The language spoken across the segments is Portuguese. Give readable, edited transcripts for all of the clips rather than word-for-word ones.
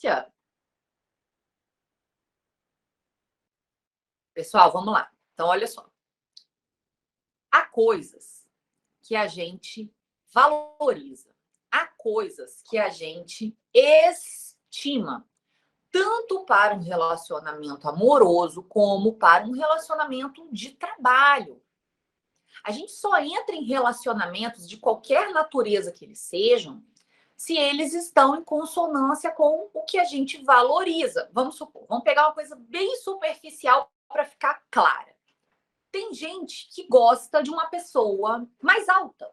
Lúcia. Pessoal, vamos lá. Então, olha só. Há coisas que a gente valoriza. Há coisas que a gente estima. Tanto para um relacionamento amoroso como para um relacionamento de trabalho. A gente só entra em relacionamentos de qualquer natureza que eles sejam, se eles estão em consonância com o que a gente valoriza. Vamos supor, vamos pegar uma coisa bem superficial para ficar clara. Tem gente que gosta de uma pessoa mais alta.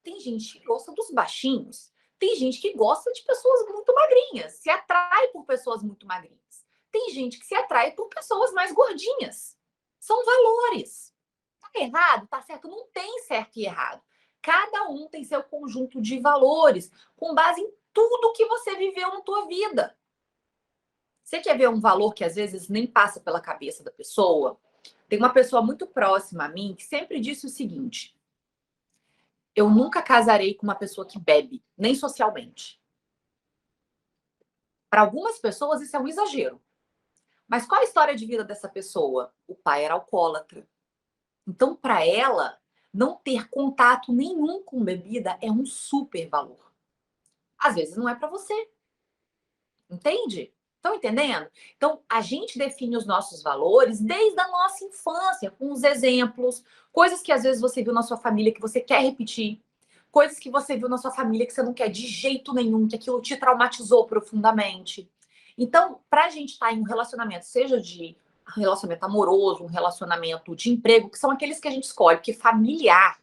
Tem gente que gosta dos baixinhos. Tem gente que gosta de pessoas muito magrinhas, se atrai por pessoas muito magrinhas. Tem gente que se atrai por pessoas mais gordinhas. São valores. Tá errado? Tá certo? Não tem certo e errado. Cada um tem seu conjunto de valores com base em tudo que você viveu na tua vida. Você quer ver um valor que às vezes nem passa pela cabeça da pessoa? Tem uma pessoa muito próxima a mim que sempre disse o seguinte: eu nunca casarei com uma pessoa que bebe, nem socialmente. Para algumas pessoas isso é um exagero. Mas qual a história de vida dessa pessoa? O pai era alcoólatra. Então, para ela, não ter contato nenhum com bebida é um super valor. Às vezes não é para você. Entende? Estão entendendo? Então, a gente define os nossos valores desde a nossa infância, com os exemplos, coisas que às vezes você viu na sua família que você quer repetir, coisas que você viu na sua família que você não quer de jeito nenhum, que aquilo te traumatizou profundamente. Então, para a gente estar em um relacionamento, seja de relacionamento amoroso, um relacionamento de emprego, que são aqueles que a gente escolhe, porque familiar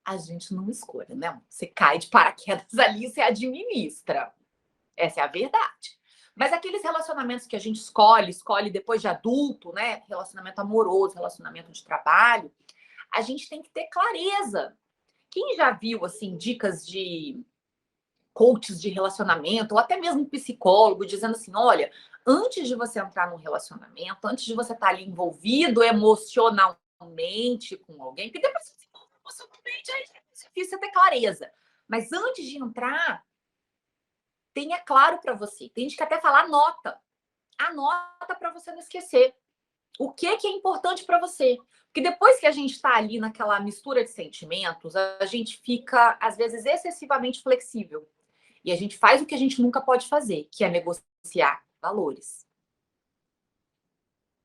a gente não escolhe, né? Você cai de paraquedas ali e você administra. Essa é a verdade. Mas aqueles relacionamentos que a gente escolhe depois de adulto, né? Relacionamento amoroso, relacionamento de trabalho, a gente tem que ter clareza. Quem já viu, assim, dicas de coaches de relacionamento, ou até mesmo psicólogo, dizendo assim, olha, antes de você entrar num relacionamento, antes de você estar ali envolvido emocionalmente com alguém, porque depois que você envolve emocionalmente, aí é difícil você ter clareza. Mas antes de entrar, tenha claro para você. Tem gente que até fala, anota para você não esquecer. O que é importante para você? Porque depois que a gente está ali naquela mistura de sentimentos, a gente fica, às vezes, excessivamente flexível. E a gente faz o que a gente nunca pode fazer, que é negociar valores.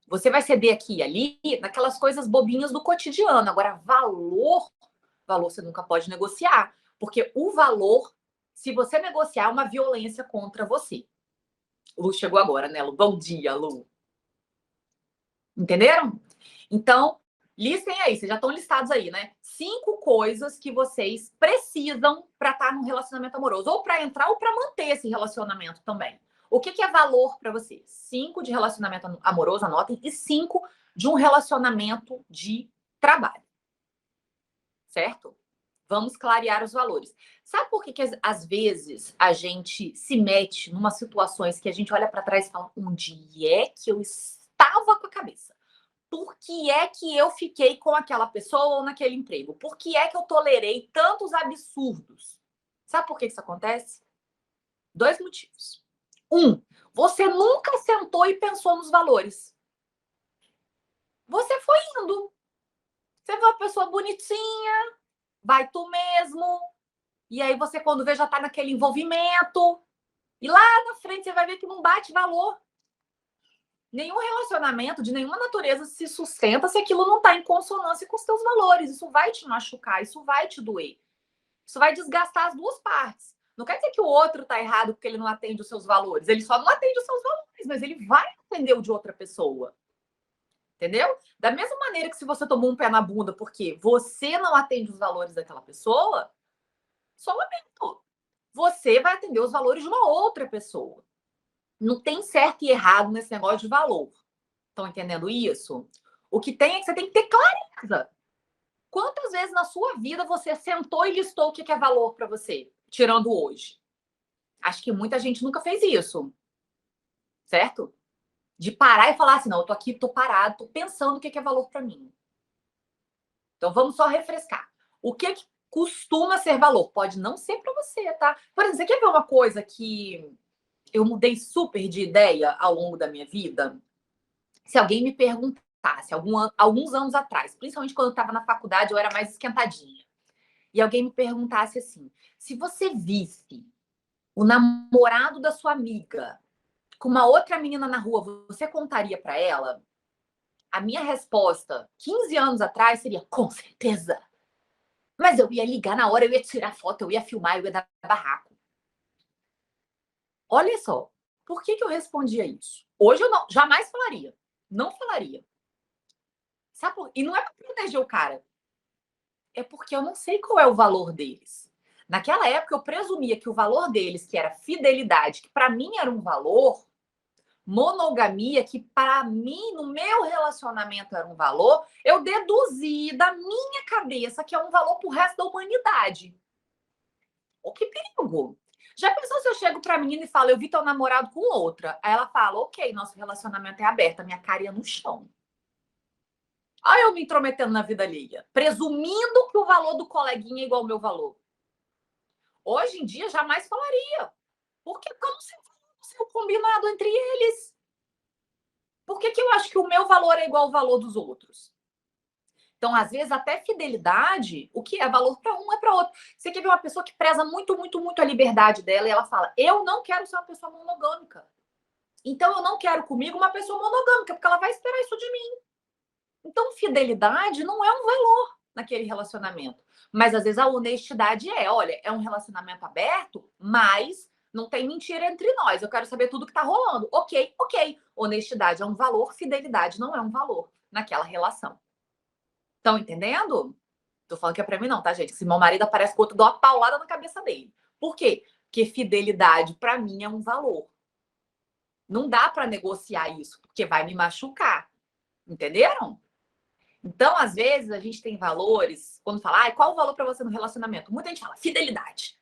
Você vai ceder aqui e ali naquelas coisas bobinhas do cotidiano. Agora, valor você nunca pode negociar. Porque o valor, se você negociar, é uma violência contra você. Lu chegou agora, né, Lu? Bom dia, Lu. Entenderam? Então, listem aí, vocês já estão listados aí, né? 5 coisas que vocês precisam para estar num relacionamento amoroso, ou para entrar ou para manter esse relacionamento também. O que é valor para você? 5 de relacionamento amoroso, anotem, e 5 de um relacionamento de trabalho. Certo? Vamos clarear os valores. Sabe por que às vezes a gente se mete em umas situações que a gente olha para trás e fala, onde é que eu estava com a cabeça? Por que é que eu fiquei com aquela pessoa ou naquele emprego? Por que é que eu tolerei tantos absurdos? Sabe por que isso acontece? 2 motivos. 1, você nunca sentou e pensou nos valores. Você foi indo. Você viu uma pessoa bonitinha, vai tu mesmo. E aí você, quando vê, já tá naquele envolvimento. E lá na frente você vai ver que não bate valor. Nenhum relacionamento de nenhuma natureza se sustenta se aquilo não está em consonância com os teus valores. Isso vai te machucar, isso vai te doer. Isso vai desgastar as duas partes. Não quer dizer que o outro está errado porque ele não atende os seus valores. Ele só não atende os seus valores, mas ele vai atender o de outra pessoa. Entendeu? Da mesma maneira que se você tomou um pé na bunda porque você não atende os valores daquela pessoa, só lamento. Você vai atender os valores de uma outra pessoa. Não tem certo e errado nesse negócio de valor. Estão entendendo isso? O que tem é que você tem que ter clareza. Quantas vezes na sua vida você sentou e listou o que é valor para você, tirando hoje? Acho que muita gente nunca fez isso, certo? De parar e falar assim, não, eu tô aqui, tô parado, tô pensando o que é valor para mim. Então vamos só refrescar. O que costuma ser valor? Pode não ser para você, tá? Por exemplo, você quer ver uma coisa que eu mudei super de ideia ao longo da minha vida. Se alguém me perguntasse, alguns anos atrás, principalmente quando eu estava na faculdade, eu era mais esquentadinha. E alguém me perguntasse assim: se você visse o namorado da sua amiga com uma outra menina na rua, você contaria para ela? A minha resposta, 15 anos atrás, seria: com certeza. Mas eu ia ligar na hora, eu ia tirar foto, eu ia filmar, eu ia dar barraco. Olha só, por que eu respondia isso? Hoje eu não, jamais falaria. Não falaria. Sabe por... E não é para proteger o cara. É porque eu não sei qual é o valor deles. Naquela época eu presumia que o valor deles, que era fidelidade, que para mim era um valor, monogamia, que para mim, no meu relacionamento era um valor, eu deduzi da minha cabeça que é um valor pro resto da humanidade. Oh, que perigo! Já pensou se eu chego pra menina e falo, eu vi teu namorado com outra? Aí ela fala, ok, nosso relacionamento é aberto, a minha cara ia no chão. Olha eu me intrometendo na vida alheia, presumindo que o valor do coleguinha é igual ao meu valor. Hoje em dia, jamais falaria. Porque eu não sei o combinado entre eles. Por que eu acho que o meu valor é igual ao valor dos outros? Então, às vezes, até fidelidade, o que é valor para um é para outro. Você quer ver uma pessoa que preza muito, muito, muito a liberdade dela e ela fala: eu não quero ser uma pessoa monogâmica. Então, eu não quero comigo uma pessoa monogâmica, porque ela vai esperar isso de mim. Então, fidelidade não é um valor naquele relacionamento. Mas, às vezes, a honestidade é: olha, é um relacionamento aberto, mas não tem mentira entre nós. Eu quero saber tudo que tá rolando. Ok, ok. Honestidade é um valor, fidelidade não é um valor naquela relação. Estão entendendo? Tô falando que é pra mim não, tá, gente? Se meu marido aparece com outro, dou uma paulada na cabeça dele. Por quê? Porque fidelidade pra mim é um valor. Não dá pra negociar isso, porque vai me machucar. Entenderam? Então, às vezes, a gente tem valores, quando fala, qual o valor pra você no relacionamento? Muita gente fala fidelidade.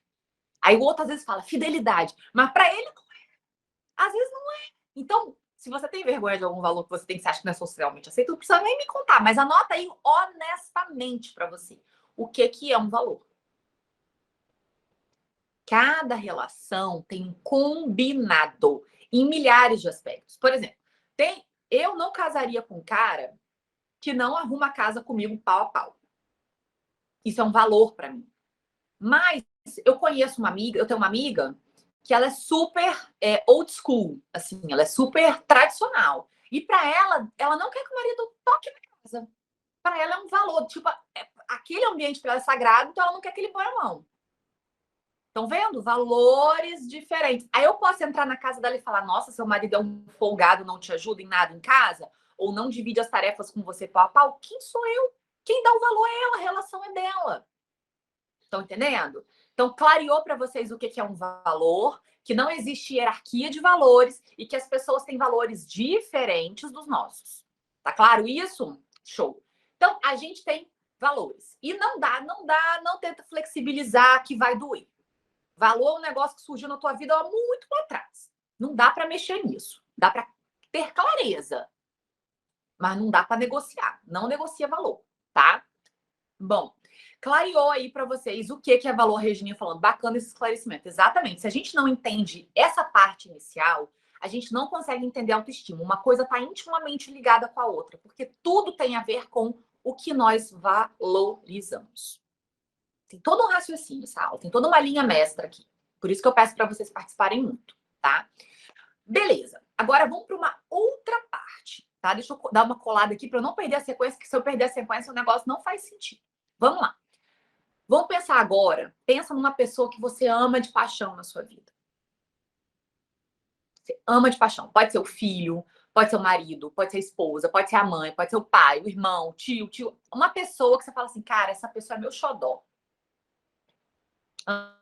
Aí o outro às vezes fala fidelidade, mas pra ele não é. Às vezes não é. Então, se você tem vergonha de algum valor que você tem que você acha que não é socialmente aceito, não precisa nem me contar, mas anota aí honestamente pra você o que é um valor. Cada relação tem um combinado em milhares de aspectos. Por exemplo, eu não casaria com um cara que não arruma a casa comigo pau a pau. Isso é um valor para mim. Mas eu conheço uma amiga, eu tenho uma amiga que ela é super old school, assim, ela é super tradicional. E para ela não quer que o marido toque na casa. Para ela é um valor, tipo, aquele ambiente para ela é sagrado, então ela não quer que ele ponha a mão. Estão vendo? Valores diferentes. Aí eu posso entrar na casa dela e falar: nossa, seu marido é um folgado, não te ajuda em nada em casa? Ou não divide as tarefas com você pau a pau? Quem sou eu? Quem dá o valor é ela, a relação é dela. Estão entendendo? Então, clareou para vocês o que é um valor, que não existe hierarquia de valores e que as pessoas têm valores diferentes dos nossos. Tá claro isso? Show. Então, a gente tem valores. E não tenta flexibilizar que vai doer. Valor é um negócio que surgiu na tua vida há muito lá atrás. Não dá para mexer nisso. Dá para ter clareza, mas não dá para negociar. Não negocia valor, tá? Bom, clareou aí para vocês o que é valor, Regininha falando. Bacana esse esclarecimento. Exatamente. Se a gente não entende essa parte inicial, a gente não consegue entender autoestima. Uma coisa está intimamente ligada com a outra, porque tudo tem a ver com o que nós valorizamos. Tem todo um raciocínio essa aula, tem toda uma linha mestra aqui. Por isso que eu peço para vocês participarem muito, tá? Beleza. Agora vamos para uma outra parte, tá? Deixa eu dar uma colada aqui para eu não perder a sequência, porque se eu perder a sequência o negócio não faz sentido. Vamos lá. Vamos pensar agora. Pensa numa pessoa que você ama de paixão na sua vida. Você ama de paixão. Pode ser o filho, pode ser o marido, pode ser a esposa, pode ser a mãe, pode ser o pai, o irmão, o tio. Uma pessoa que você fala assim, cara, essa pessoa é meu xodó.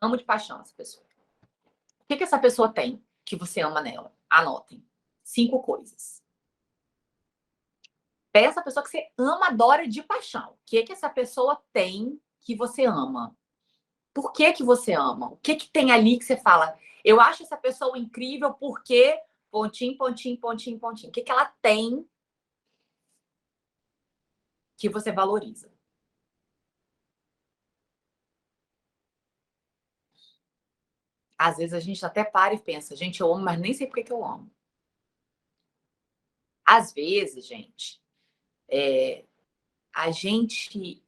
Amo de paixão essa pessoa. O que essa pessoa tem que você ama nela? Anotem. 5 coisas. Peça a pessoa que você ama, adora de paixão. O que essa pessoa tem que você ama? Por que você ama? O que tem ali que você fala? Eu acho essa pessoa incrível porque pontinho, pontinho, pontinho, pontinho. O que ela tem que você valoriza? Às vezes a gente até para e pensa, gente, eu amo, mas nem sei por que eu amo. Às vezes, gente, a gente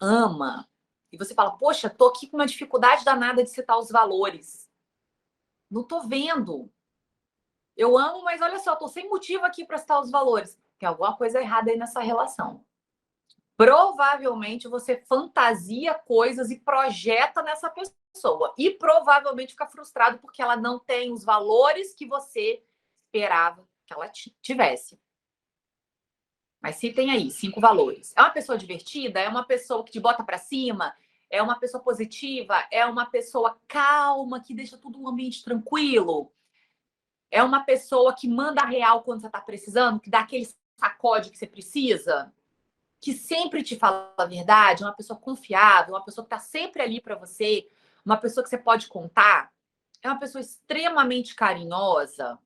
ama e você fala, poxa, tô aqui com uma dificuldade danada de citar os valores. Não tô vendo. Eu amo, mas olha só, tô sem motivo aqui para citar os valores. Tem alguma coisa errada aí nessa relação. Provavelmente você fantasia coisas e projeta nessa pessoa. E provavelmente fica frustrado porque ela não tem os valores que você esperava que ela tivesse. Mas se tem aí 5 valores. É uma pessoa divertida? É uma pessoa que te bota para cima? É uma pessoa positiva? É uma pessoa calma, que deixa tudo um ambiente tranquilo? É uma pessoa que manda real quando você está precisando? Que dá aquele sacode que você precisa? Que sempre te fala a verdade? É uma pessoa confiável? Uma pessoa que está sempre ali para você? Uma pessoa que você pode contar? É uma pessoa extremamente carinhosa?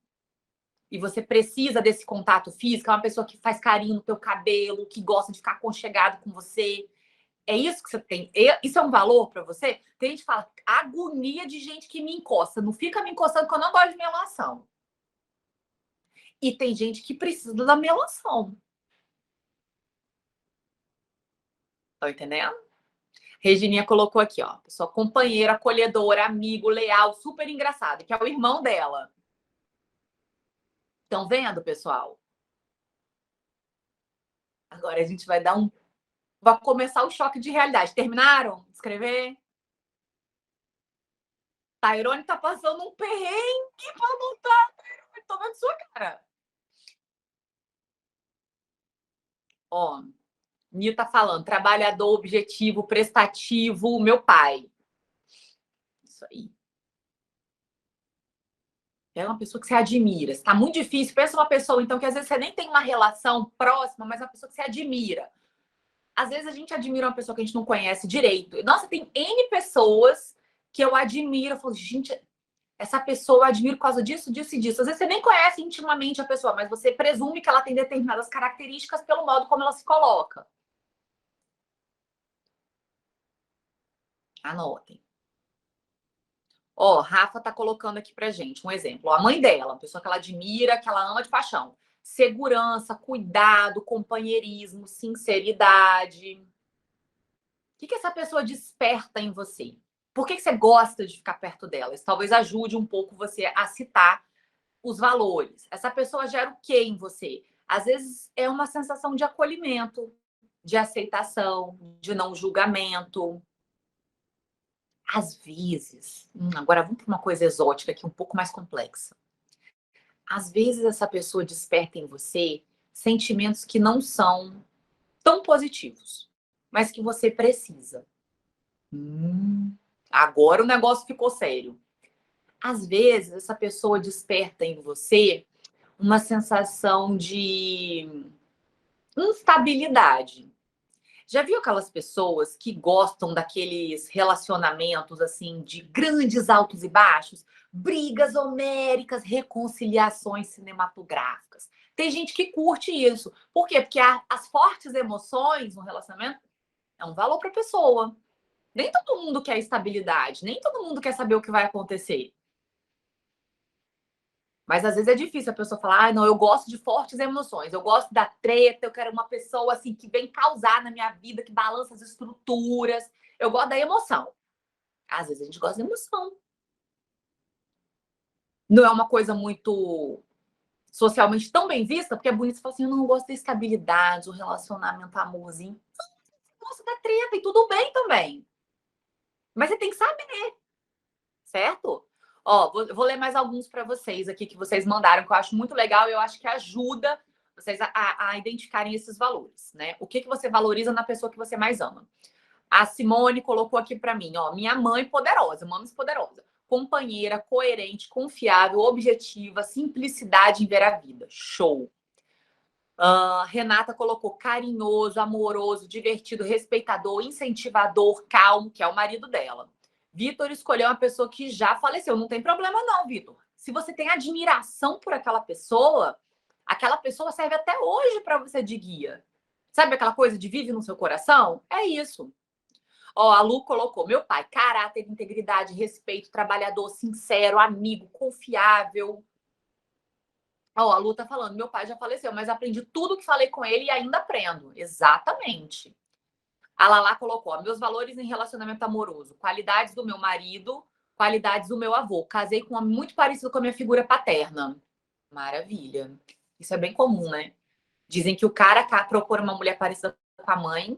E você precisa desse contato físico, é uma pessoa que faz carinho no teu cabelo, que gosta de ficar aconchegado com você. É isso que você tem. Isso é um valor para você? Tem gente que fala, agonia de gente que me encosta. Não fica me encostando que eu não gosto de melação. E tem gente que precisa da melação. Tá entendendo? Regininha colocou aqui, ó. Pessoa companheira, acolhedora, amigo, leal, super engraçado, que é o irmão dela. Estão vendo, pessoal? Agora a gente vai dar um. Vai começar o choque de realidade. Terminaram de escrever? Tairone tá passando um perrengue pra lutar. Tô vendo sua cara. Ó, Nil tá falando, trabalhador, objetivo, prestativo, meu pai. Isso aí. É uma pessoa que você admira. Está muito difícil. Pensa uma pessoa, então, que às vezes você nem tem uma relação próxima, mas é uma pessoa que você admira. Às vezes a gente admira uma pessoa que a gente não conhece direito. Nossa, tem N pessoas que eu admiro. Eu falo, gente, essa pessoa eu admiro por causa disso, disso e disso. Às vezes você nem conhece intimamente a pessoa, mas você presume que ela tem determinadas características pelo modo como ela se coloca. Anotem. Ó, Rafa tá colocando aqui pra gente um exemplo. A mãe dela, uma pessoa que ela admira, que ela ama de paixão. Segurança, cuidado, companheirismo, sinceridade. O que essa pessoa desperta em você? Por que você gosta de ficar perto dela? Isso talvez ajude um pouco você a citar os valores. Essa pessoa gera o que em você? Às vezes é uma sensação de acolhimento, de aceitação, de não julgamento. Às vezes, agora vamos para uma coisa exótica aqui, um pouco mais complexa. Às vezes essa pessoa desperta em você sentimentos que não são tão positivos, mas que você precisa. Agora o negócio ficou sério. Às vezes essa pessoa desperta em você uma sensação de instabilidade. Já viu aquelas pessoas que gostam daqueles relacionamentos assim de grandes altos e baixos, brigas homéricas, reconciliações cinematográficas? Tem gente que curte isso. Por quê? Porque as fortes emoções no relacionamento é um valor para a pessoa. Nem todo mundo quer estabilidade, nem todo mundo quer saber o que vai acontecer. Mas às vezes é difícil a pessoa falar, ah, não, eu gosto de fortes emoções, eu gosto da treta, eu quero uma pessoa assim que vem causar na minha vida, que balança as estruturas. Eu gosto da emoção. Às vezes a gente gosta da emoção. Não é uma coisa muito socialmente tão bem vista, porque é bonito você falar assim, eu não gosto da estabilidade, o relacionamento amorzinho. Você gosta da treta e tudo bem também. Mas você tem que saber, certo? Ó, vou ler mais alguns para vocês aqui que vocês mandaram, que eu acho muito legal e eu acho que ajuda vocês a identificarem esses valores, né? O que você valoriza na pessoa que você mais ama. A Simone colocou aqui para mim, ó, minha mãe poderosa, mames poderosa, companheira, coerente, confiável, objetiva, simplicidade em ver a vida. Show. Renata colocou carinhoso, amoroso, divertido, respeitador, incentivador, calmo, que é o marido dela. Vitor escolheu uma pessoa que já faleceu. Não tem problema, não, Vitor. Se você tem admiração por aquela pessoa serve até hoje para você de guia. Sabe aquela coisa de vive no seu coração? É isso. Ó, a Lu colocou, meu pai, caráter, integridade, respeito, trabalhador, sincero, amigo, confiável. Ó, a Lu tá falando, meu pai já faleceu, mas aprendi tudo que falei com ele e ainda aprendo. Exatamente. A Lala colocou, ó, meus valores em relacionamento amoroso, qualidades do meu marido, qualidades do meu avô. Casei com um homem muito parecido com a minha figura paterna. Maravilha. Isso é bem comum, né? Dizem que o cara procura uma mulher parecida com a mãe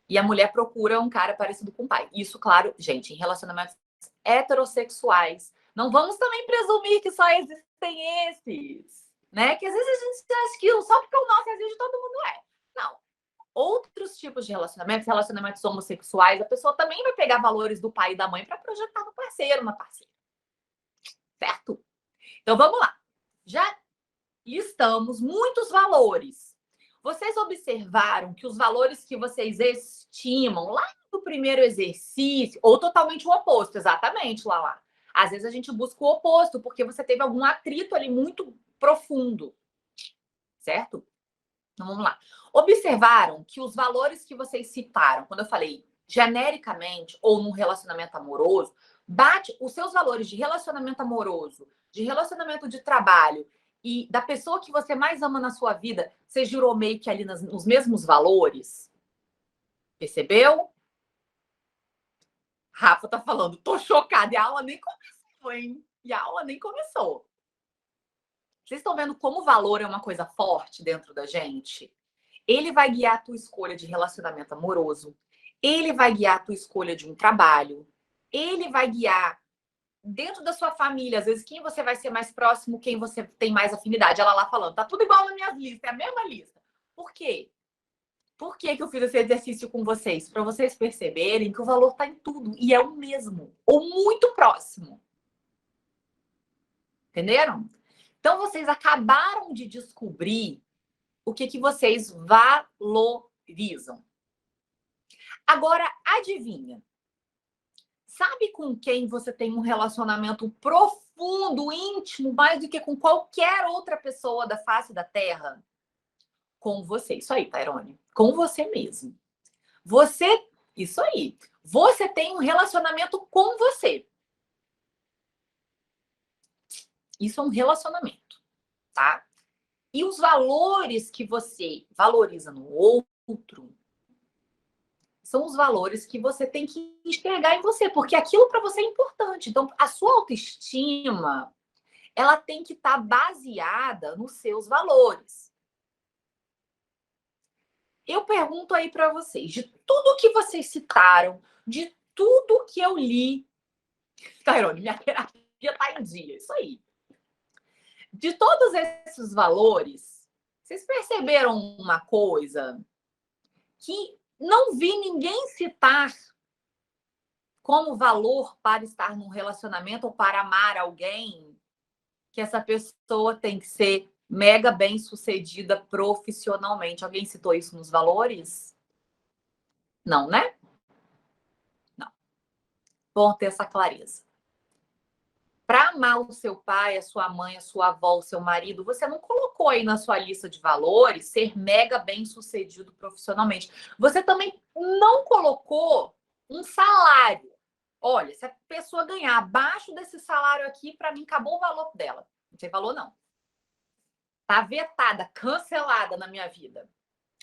e a mulher procura um cara parecido com o pai. Isso, claro, gente, em relacionamentos heterossexuais. Não vamos também presumir que só existem esses, né? Que às vezes a gente acha que só porque o nosso existe, todo mundo é. Não. Outros tipos de relacionamentos, relacionamentos homossexuais, a pessoa também vai pegar valores do pai e da mãe para projetar no parceiro, na parceira. Certo? Então vamos lá. Já listamos muitos valores. Vocês observaram que os valores que vocês estimam lá no primeiro exercício, ou totalmente o oposto, exatamente, Lala. Às vezes a gente busca o oposto, porque você teve algum atrito ali muito profundo. Certo? Então vamos lá. Observaram que os valores que vocês citaram, quando eu falei genericamente ou num relacionamento amoroso, bate os seus valores de relacionamento amoroso, de relacionamento de trabalho e da pessoa que você mais ama na sua vida, você girou meio que ali nos mesmos valores? Percebeu? Rafa tá falando, tô chocada, e a aula nem começou, hein? E a aula nem começou. Vocês estão vendo como o valor é uma coisa forte dentro da gente? Ele vai guiar a tua escolha de relacionamento amoroso, ele vai guiar a tua escolha de um trabalho, ele vai guiar dentro da sua família, às vezes, quem você vai ser mais próximo, quem você tem mais afinidade. Ela lá falando, tá tudo igual na minha lista, é a mesma lista. Por quê? Por que eu fiz esse exercício com vocês? Para vocês perceberem que o valor está em tudo e é o mesmo, ou muito próximo. Entenderam? Então, vocês acabaram de descobrir o que vocês valorizam. Agora, adivinha? Sabe com quem você tem um relacionamento profundo, íntimo, mais do que com qualquer outra pessoa da face da Terra? Com você. Isso aí, Tairone. Com você mesmo. Você, isso aí. Você tem um relacionamento com você. Isso é um relacionamento, tá? E os valores que você valoriza no outro são os valores que você tem que enxergar em você, porque aquilo para você é importante. Então, a sua autoestima, ela tem que estar baseada nos seus valores. Eu pergunto aí para vocês, de tudo que vocês citaram, de tudo que eu li, Tairone, minha terapia está em dia, isso aí. De todos esses valores, vocês perceberam uma coisa que não vi ninguém citar como valor para estar num relacionamento ou para amar alguém, que essa pessoa tem que ser mega bem sucedida profissionalmente. Alguém citou isso nos valores? Não, né? Não. Bom ter essa clareza. Para amar o seu pai, a sua mãe, a sua avó, o seu marido, você não colocou aí na sua lista de valores ser mega bem sucedido profissionalmente. Você também não colocou um salário. Olha, se a pessoa ganhar abaixo desse salário aqui, para mim acabou o valor dela. Não tem valor, não. Tá vetada, cancelada na minha vida.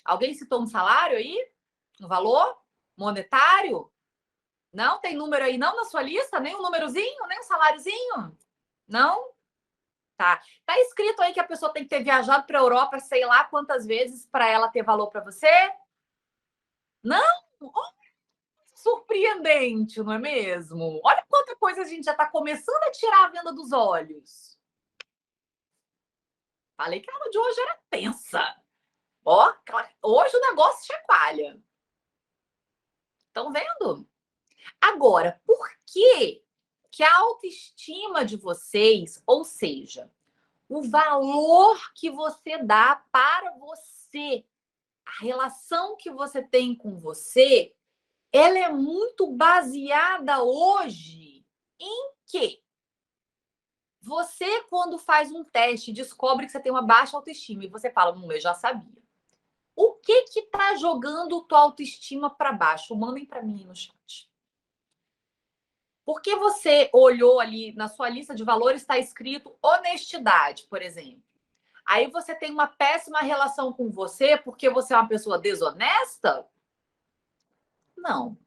Alguém citou um salário aí? Um valor monetário? Não? Tem número aí não na sua lista? Nem um númerozinho? Nem um saláriozinho? Não? Tá. Tá escrito aí que a pessoa tem que ter viajado para a Europa sei lá quantas vezes para ela ter valor para você? Não? Oh, surpreendente, não é mesmo? Olha quanta coisa a gente já está começando a tirar a venda dos olhos. Falei que a aula de hoje era tensa. Ó, hoje o negócio chacoalha. Estão vendo? Agora, por que a autoestima de vocês, ou seja, o valor que você dá para você, a relação que você tem com você, ela é muito baseada hoje em quê? Você, quando faz um teste, descobre que você tem uma baixa autoestima e você fala, eu já sabia. O que que tá jogando tua autoestima para baixo? Mandem para mim no chat. Porque você olhou ali na sua lista de valores, está escrito honestidade, por exemplo. Aí você tem uma péssima relação com você porque você é uma pessoa desonesta? Não.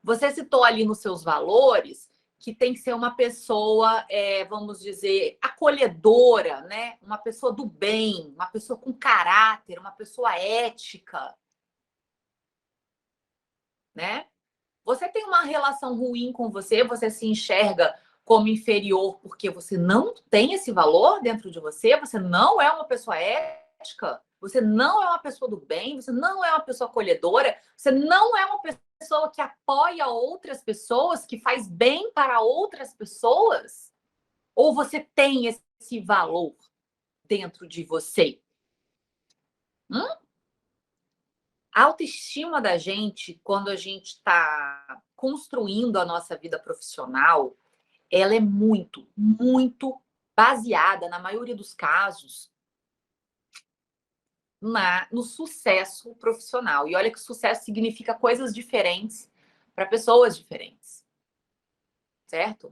Você citou ali nos seus valores que tem que ser uma pessoa, vamos dizer, acolhedora, né? Uma pessoa do bem, uma pessoa com caráter, uma pessoa ética, né? Você tem uma relação ruim com você, você se enxerga como inferior porque você não tem esse valor dentro de você, você não é uma pessoa ética, você não é uma pessoa do bem, você não é uma pessoa acolhedora, você não é uma pessoa que apoia outras pessoas, que faz bem para outras pessoas, ou você tem esse valor dentro de você? A autoestima da gente, quando a gente está construindo a nossa vida profissional, ela é muito, muito baseada, na maioria dos casos, no sucesso profissional. E olha que sucesso significa coisas diferentes para pessoas diferentes, certo?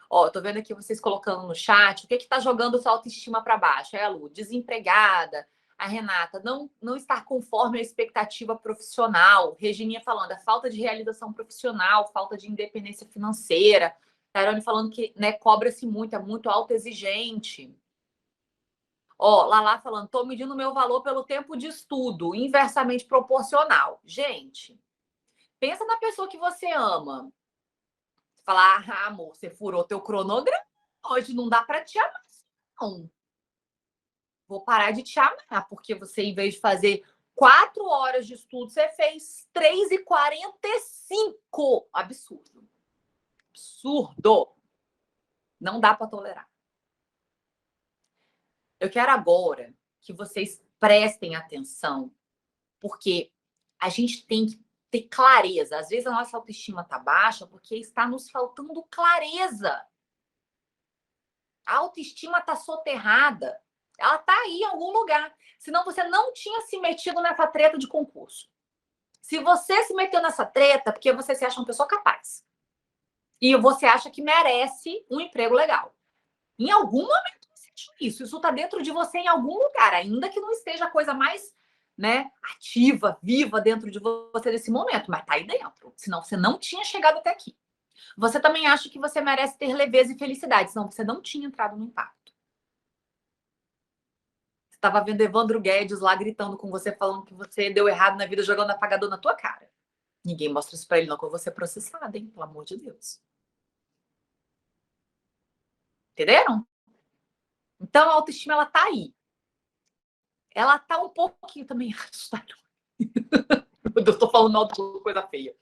Ó, eu tô vendo aqui vocês colocando no chat o que tá jogando sua autoestima para baixo. É a Lu, desempregada. A Renata, não estar conforme a expectativa profissional. Regininha falando, a falta de realização profissional, falta de independência financeira. Tairone falando que, né, cobra-se muito, é muito autoexigente. Ó, Lala falando, tô medindo meu valor pelo tempo de estudo, inversamente proporcional. Gente, pensa na pessoa que você ama. Falar, ah, amor, você furou teu cronograma hoje, não dá para te amar, não. Vou parar de te amar, porque você, em vez de fazer 4 horas de estudo, você fez 3h45. Absurdo. Absurdo. Não dá para tolerar. Eu quero agora que vocês prestem atenção, porque a gente tem que ter clareza. Às vezes a nossa autoestima está baixa porque está nos faltando clareza. A autoestima está soterrada. Ela está aí em algum lugar. Senão você não tinha se metido nessa treta de concurso. Se você se meteu nessa treta, porque você se acha uma pessoa capaz. E você acha que merece um emprego legal. Em algum momento você acha isso. Isso está dentro de você em algum lugar, ainda que não esteja a coisa mais, né, ativa, viva dentro de você nesse momento, mas está aí dentro. Senão você não tinha chegado até aqui. Você também acha que você merece ter leveza e felicidade, senão você não tinha entrado no impacto. Você estava vendo Evandro Guedes lá gritando com você, falando que você deu errado na vida, jogando apagador na tua cara. Ninguém mostra isso pra ele, não, que eu vou ser processada, hein? Pelo amor de Deus. Entenderam? Então, a autoestima, ela tá aí. Ela tá um pouquinho também assustada. Eu tô falando mal de coisa feia.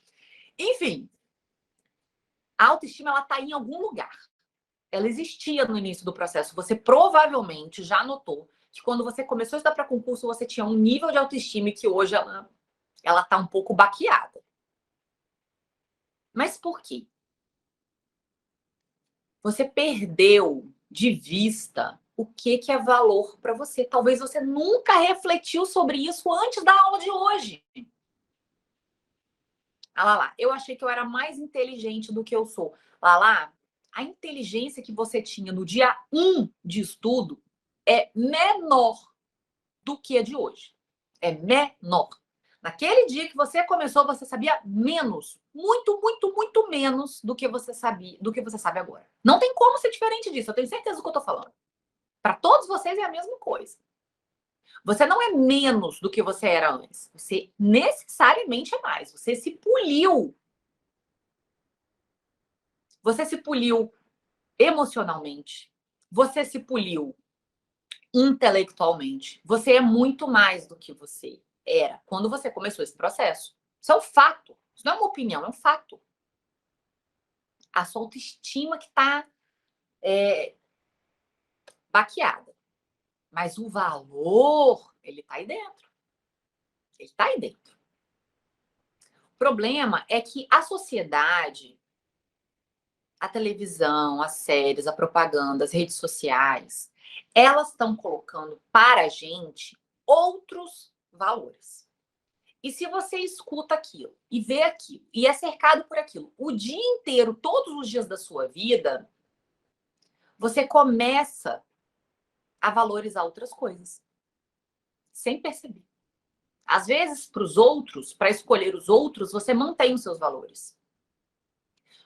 Enfim, a autoestima, ela tá em algum lugar. Ela existia no início do processo. Você provavelmente já notou que quando você começou a estudar para concurso, você tinha um nível de autoestima e que hoje ela tá um pouco baqueada. Mas por quê? Você perdeu de vista o que é valor para você. Talvez você nunca refletiu sobre isso antes da aula de hoje. Ah lá, eu achei que eu era mais inteligente do que eu sou. Lá, a inteligência que você tinha no dia 1 de estudo é menor do que a de hoje. É menor. Naquele dia que você começou, você sabia menos, muito, muito, muito menos do que você sabia, do que você sabe agora. Não tem como ser diferente disso, eu tenho certeza do que eu tô falando. Para todos vocês é a mesma coisa. Você não é menos do que você era antes. Você necessariamente é mais. Você se poliu. Você se poliu emocionalmente. Você se poliu intelectualmente. Você é muito mais do que você era quando você começou esse processo. Isso é um fato. Isso não é uma opinião, é um fato. A sua autoestima que está baqueada. Mas o valor, ele está aí dentro. Ele está aí dentro. O problema é que a sociedade, a televisão, as séries, a propaganda, as redes sociais, elas estão colocando para a gente outros valores. E se você escuta aquilo e vê aquilo e é cercado por aquilo o dia inteiro, todos os dias da sua vida, você começa a valorizar outras coisas, sem perceber. Às vezes, para os outros, para escolher os outros, você mantém os seus valores.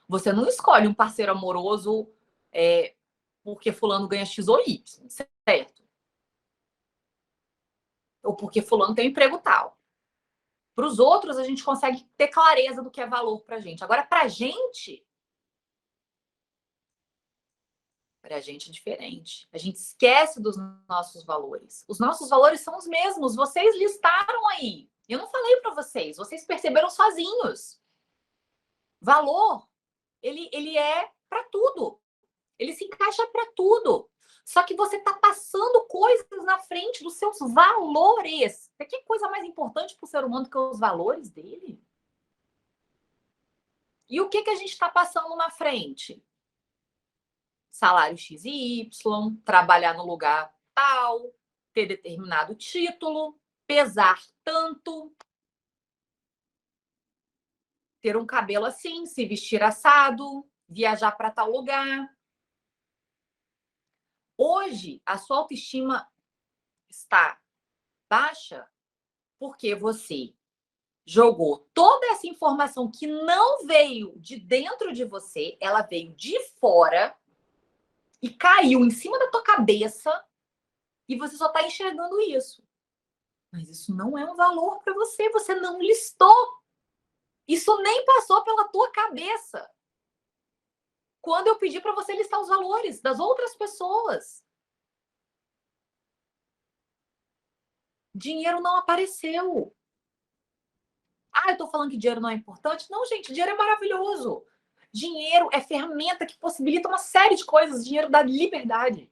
Você não escolhe um parceiro amoroso porque fulano ganha X ou Y, certo? Ou porque fulano tem um emprego tal. Para os outros, a gente consegue ter clareza do que é valor para a gente. Agora, para a gente é diferente. A gente esquece dos nossos valores. Os nossos valores são os mesmos. Vocês listaram aí. Eu não falei para vocês. Vocês perceberam sozinhos. Valor, ele é para tudo. Ele se encaixa para tudo. Só que você está passando coisas na frente dos seus valores. Que coisa mais importante para o ser humano do que os valores dele? E o que a gente está passando na frente? Salário X e Y, trabalhar no lugar tal, ter determinado título, pesar tanto, ter um cabelo assim, se vestir assado, viajar para tal lugar. Hoje, a sua autoestima está baixa porque você jogou toda essa informação que não veio de dentro de você, ela veio de fora e caiu em cima da tua cabeça e você só está enxergando isso. Mas isso não é um valor para você, você não listou. Isso nem passou pela tua cabeça. Quando eu pedi para você listar os valores das outras pessoas. Dinheiro não apareceu. Eu tô falando que dinheiro não é importante? Não, gente, dinheiro é maravilhoso. Dinheiro é ferramenta que possibilita uma série de coisas. Dinheiro dá liberdade.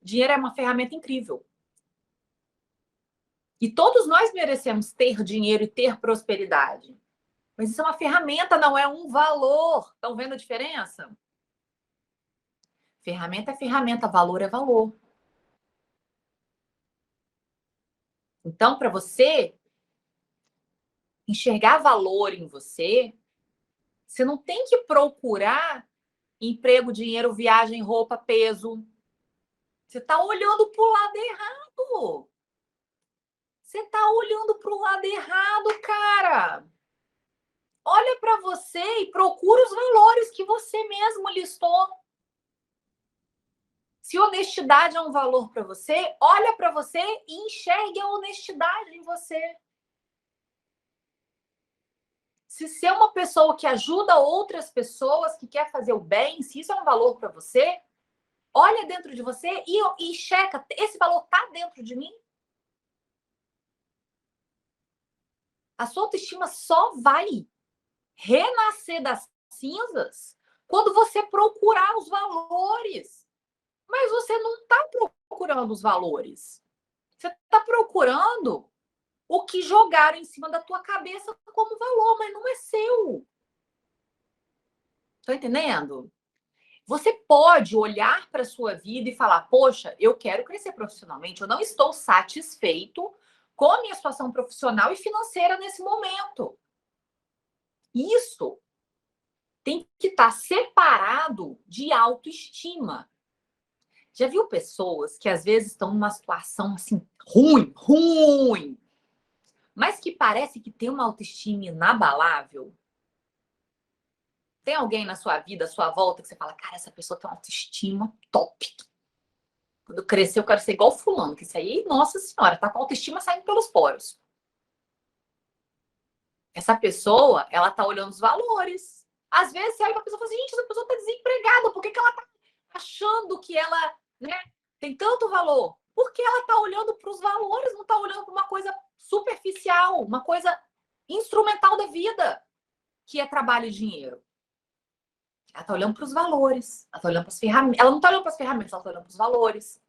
Dinheiro é uma ferramenta incrível. E todos nós merecemos ter dinheiro e ter prosperidade. Mas isso é uma ferramenta, não é um valor. Estão vendo a diferença? Ferramenta é ferramenta, valor é valor. Então, para você enxergar valor em você, você não tem que procurar emprego, dinheiro, viagem, roupa, peso. Você está olhando para o lado errado. Você está olhando para o lado errado, cara. Olha para você e procura os valores que você mesmo listou. Se honestidade é um valor para você, olha para você e enxergue a honestidade em você. Se você é uma pessoa que ajuda outras pessoas, que quer fazer o bem, se isso é um valor para você, olha dentro de você e checa, esse valor está dentro de mim? A sua autoestima só vai renascer das cinzas quando você procurar os valores. Mas você não está procurando os valores. Você está procurando o que jogaram em cima da tua cabeça como valor, mas não é seu. Tá entendendo? Você pode olhar para a sua vida e falar: poxa, eu quero crescer profissionalmente, eu não estou satisfeito com a minha situação profissional e financeira nesse momento. Isso tem que estar separado de autoestima. Já viu pessoas que às vezes estão numa situação assim ruim, mas que parece que tem uma autoestima inabalável? Tem alguém na sua vida, à sua volta, que você fala: cara, essa pessoa tem uma autoestima top. Quando eu crescer, eu quero ser igual fulano, que isso aí, nossa senhora, tá com a autoestima saindo pelos poros. Essa pessoa, ela tá olhando os valores. Às vezes você olha pra pessoa e fala assim: gente, essa pessoa tá desempregada, por que ela tá achando que ela, né, tem tanto valor? Porque ela tá olhando para os valores, não tá olhando para uma coisa superficial, uma coisa instrumental da vida, que é trabalho e dinheiro. Ela tá olhando para os valores, ela tá olhando para as ferramentas, ela não tá olhando para as ferramentas, ela tá olhando para os valores.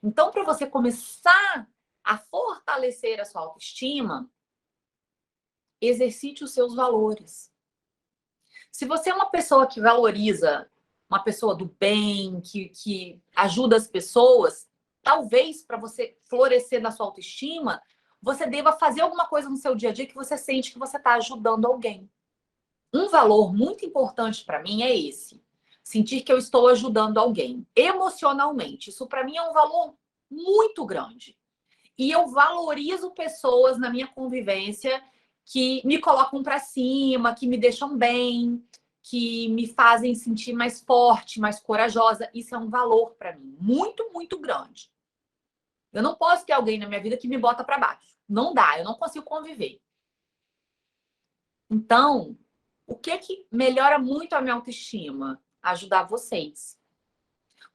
Então, para você começar a fortalecer a sua autoestima, exercite os seus valores. Se você é uma pessoa que valoriza, uma pessoa do bem, que ajuda as pessoas, talvez para você florescer na sua autoestima, você deva fazer alguma coisa no seu dia a dia que você sente que você está ajudando alguém. Um valor muito importante para mim é esse. Sentir que eu estou ajudando alguém emocionalmente. Isso para mim é um valor muito grande. E eu valorizo pessoas na minha convivência que me colocam para cima, que me deixam bem, que me fazem sentir mais forte, mais corajosa. Isso é um valor para mim, muito, muito grande. Eu não posso ter alguém na minha vida que me bota para baixo. Não dá, eu não consigo conviver. Então, o que melhora muito a minha autoestima? Ajudar vocês.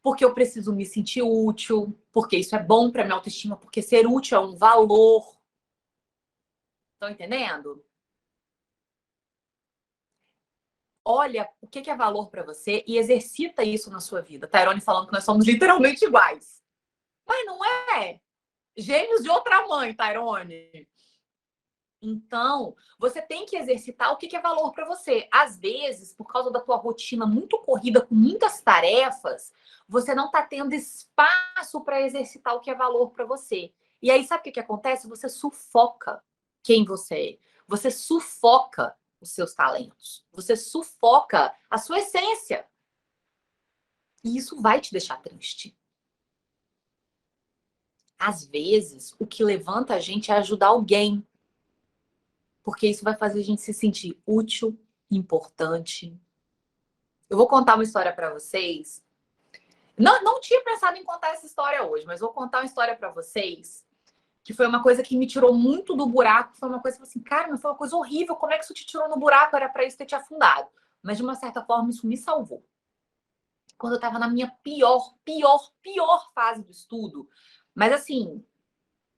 Porque eu preciso me sentir útil, porque isso é bom para minha autoestima, porque ser útil é um valor. Estão entendendo? Olha o que é valor para você e exercita isso na sua vida. Tairone falando que nós somos literalmente iguais. Mas não é. Gêmeos de outra mãe, Tairone. Então, você tem que exercitar o que é valor para você. Às vezes, por causa da tua rotina muito corrida, com muitas tarefas, você não está tendo espaço para exercitar o que é valor para você. E aí, sabe o que acontece? Você sufoca quem você é. Você sufoca os seus talentos. Você sufoca a sua essência. E isso vai te deixar triste. Às vezes, o que levanta a gente é ajudar alguém. Porque isso vai fazer a gente se sentir útil, importante. Eu vou contar uma história para vocês. Não tinha pensado em contar essa história hoje, mas vou contar uma história para vocês que foi uma coisa que me tirou muito do buraco. Foi uma coisa assim, cara, mas foi uma coisa horrível. Como é que isso te tirou no buraco? Era para isso ter te afundado. Mas de uma certa forma isso me salvou. Quando eu estava na minha pior fase do estudo. Mas assim,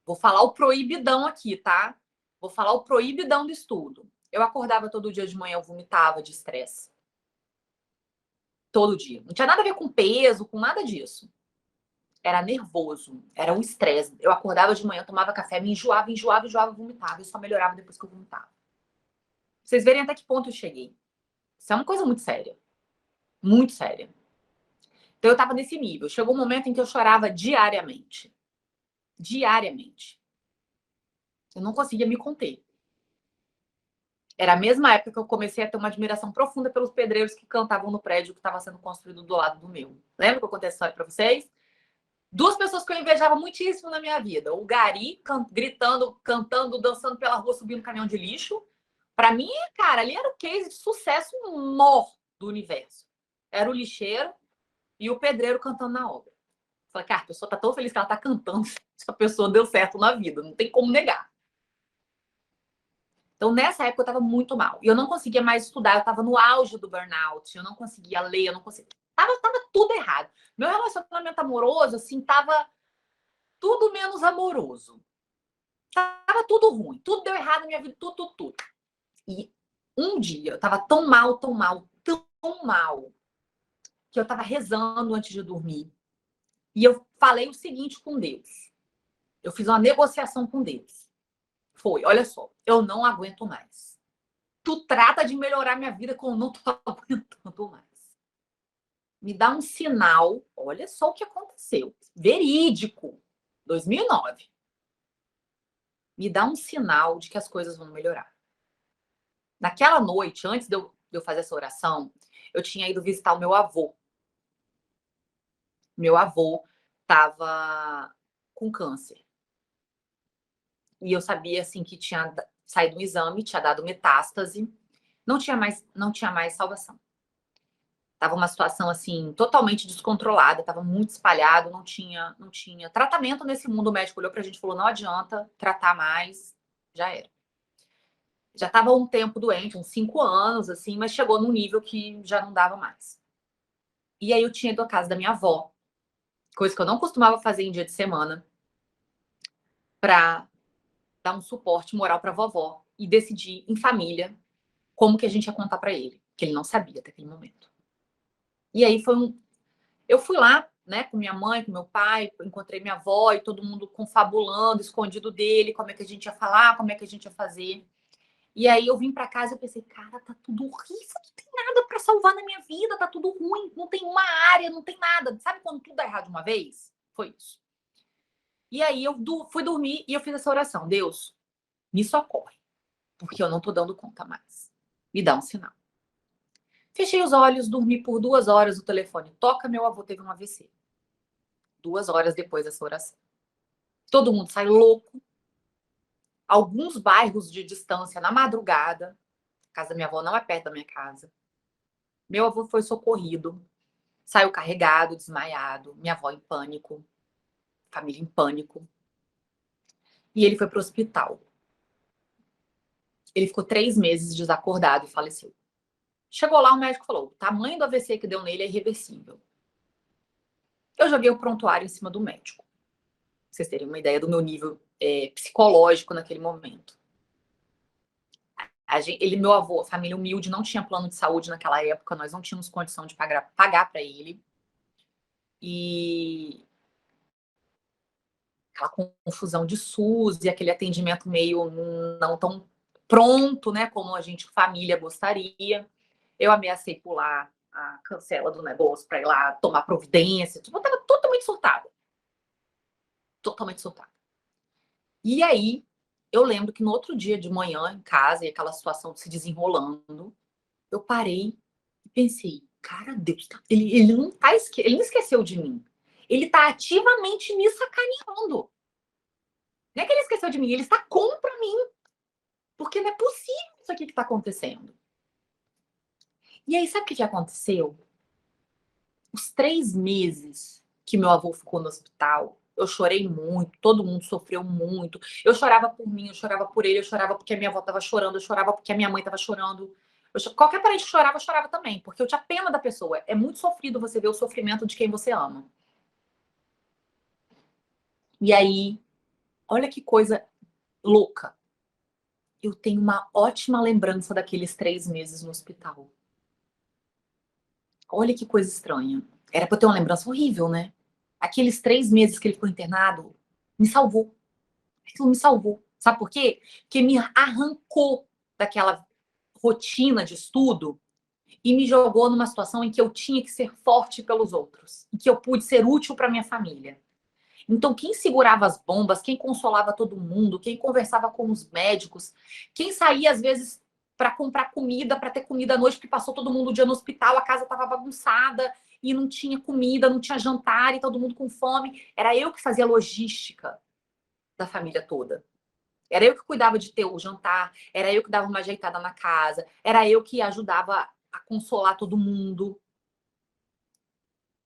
vou falar o proibidão aqui, tá? Vou falar o proibidão do estudo. Eu acordava todo dia de manhã, eu vomitava de estresse. Todo dia. Não tinha nada a ver com peso, com nada disso. Era nervoso, era um estresse. Eu acordava de manhã, tomava café, me enjoava, vomitava. E só melhorava depois que eu vomitava. Vocês verem até que ponto eu cheguei. Isso é uma coisa muito séria. Muito séria. Então eu tava nesse nível. Chegou um momento em que eu chorava diariamente. Diariamente. Eu não conseguia me conter. Era a mesma época que eu comecei a ter uma admiração profunda pelos pedreiros que cantavam no prédio que estava sendo construído do lado do meu. Lembra que eu contei essa história para vocês? Duas pessoas que eu invejava muitíssimo na minha vida. O Gari, gritando, cantando, dançando pela rua, subindo um caminhão de lixo. Para mim, cara, ali era o case de sucesso maior do universo. Era o lixeiro e o pedreiro cantando na obra. Falei, cara, a pessoa tá tão feliz que ela tá cantando. Essa pessoa deu certo na vida, não tem como negar. Então, nessa época, eu estava muito mal. E eu não conseguia mais estudar. Eu estava no auge do burnout. Eu não conseguia ler, eu não conseguia... Tava tudo errado. Meu relacionamento amoroso, assim, tava tudo menos amoroso. Tava tudo ruim. Tudo deu errado na minha vida, tudo. E um dia, eu tava tão mal, que eu tava rezando antes de dormir. E eu falei o seguinte com Deus. Eu fiz uma negociação com Deus. Foi, olha só, eu não aguento mais. Tu trata de melhorar minha vida como eu não tô aguentando mais. Me dá um sinal, olha só o que aconteceu. Verídico, 2009. Me dá um sinal de que as coisas vão melhorar. Naquela noite, antes de eu fazer essa oração, eu tinha ido visitar o meu avô. Meu avô estava com câncer. E eu sabia, assim, que tinha saído um exame, tinha dado metástase. Não tinha mais salvação. Tava uma situação assim totalmente descontrolada, tava muito espalhado, não tinha tratamento nesse mundo. O médico olhou pra gente e falou: "Não adianta tratar mais, já era". Já tava um tempo doente, uns 5 anos assim, mas chegou num nível que já não dava mais. E aí eu tinha ido à casa da minha avó, coisa que eu não costumava fazer em dia de semana, pra dar um suporte moral pra vovó e decidir em família como que a gente ia contar pra ele, que ele não sabia até aquele momento. E aí eu fui lá, né, com minha mãe, com meu pai, encontrei minha avó e todo mundo confabulando, escondido dele, como é que a gente ia falar, como é que a gente ia fazer. E aí eu vim para casa e pensei, cara, tá tudo horrível, não tem nada para salvar na minha vida, tá tudo ruim, não tem uma área, não tem nada. Sabe quando tudo dá errado de uma vez? Foi isso. E aí eu fui dormir e eu fiz essa oração. Deus, me socorre, porque eu não tô dando conta mais. Me dá um sinal. Fechei os olhos, dormi por 2 horas, o telefone toca, meu avô teve um AVC. 2 horas depois dessa oração. Todo mundo sai louco. Alguns bairros de distância, na madrugada. A casa da minha avó não é perto da minha casa. Meu avô foi socorrido. Saiu carregado, desmaiado. Minha avó em pânico. Família em pânico. E ele foi para o hospital. Ele ficou 3 meses desacordado e faleceu. Chegou lá, o médico falou: o tamanho do AVC que deu nele é irreversível. Eu joguei o prontuário em cima do médico. Pra vocês terem uma ideia do meu nível psicológico naquele momento. Meu avô, família humilde, não tinha plano de saúde naquela época, nós não tínhamos condição de pagar para ele. E aquela confusão de SUS e aquele atendimento meio não tão pronto, né, como a gente, família, gostaria. Eu ameacei pular a cancela do negócio para ir lá tomar providência. Eu estava totalmente surtada. Totalmente surtada. E aí, eu lembro que no outro dia de manhã, em casa, e aquela situação se desenrolando, eu parei e pensei, cara, Deus, ele não tá ele não esqueceu de mim. Ele tá ativamente me sacaneando. Não é que ele esqueceu de mim, ele está contra mim. Porque não é possível isso aqui que tá acontecendo. E aí, sabe o que aconteceu? Os 3 meses que meu avô ficou no hospital, eu chorei muito, todo mundo sofreu muito. Eu chorava por mim, eu chorava por ele, eu chorava porque a minha avó estava chorando, eu chorava porque a minha mãe estava chorando. Qualquer parente que chorava, eu chorava também, porque eu tinha pena da pessoa. É muito sofrido você ver o sofrimento de quem você ama. E aí, olha que coisa louca. Eu tenho uma ótima lembrança daqueles 3 meses no hospital. Olha que coisa estranha. Era pra eu ter uma lembrança horrível, né? Aqueles 3 meses que ele ficou internado me salvou. Aquilo me salvou. Sabe por quê? Porque me arrancou daquela rotina de estudo e me jogou numa situação em que eu tinha que ser forte pelos outros, em que eu pude ser útil para minha família. Então, quem segurava as bombas, quem consolava todo mundo, quem conversava com os médicos, quem saía às vezes para comprar comida, para ter comida à noite, porque passou todo mundo o dia no hospital, a casa estava bagunçada e não tinha comida, não tinha jantar e todo mundo com fome. Era eu que fazia a logística da família toda. Era eu que cuidava de ter o jantar, era eu que dava uma ajeitada na casa, era eu que ajudava a consolar todo mundo.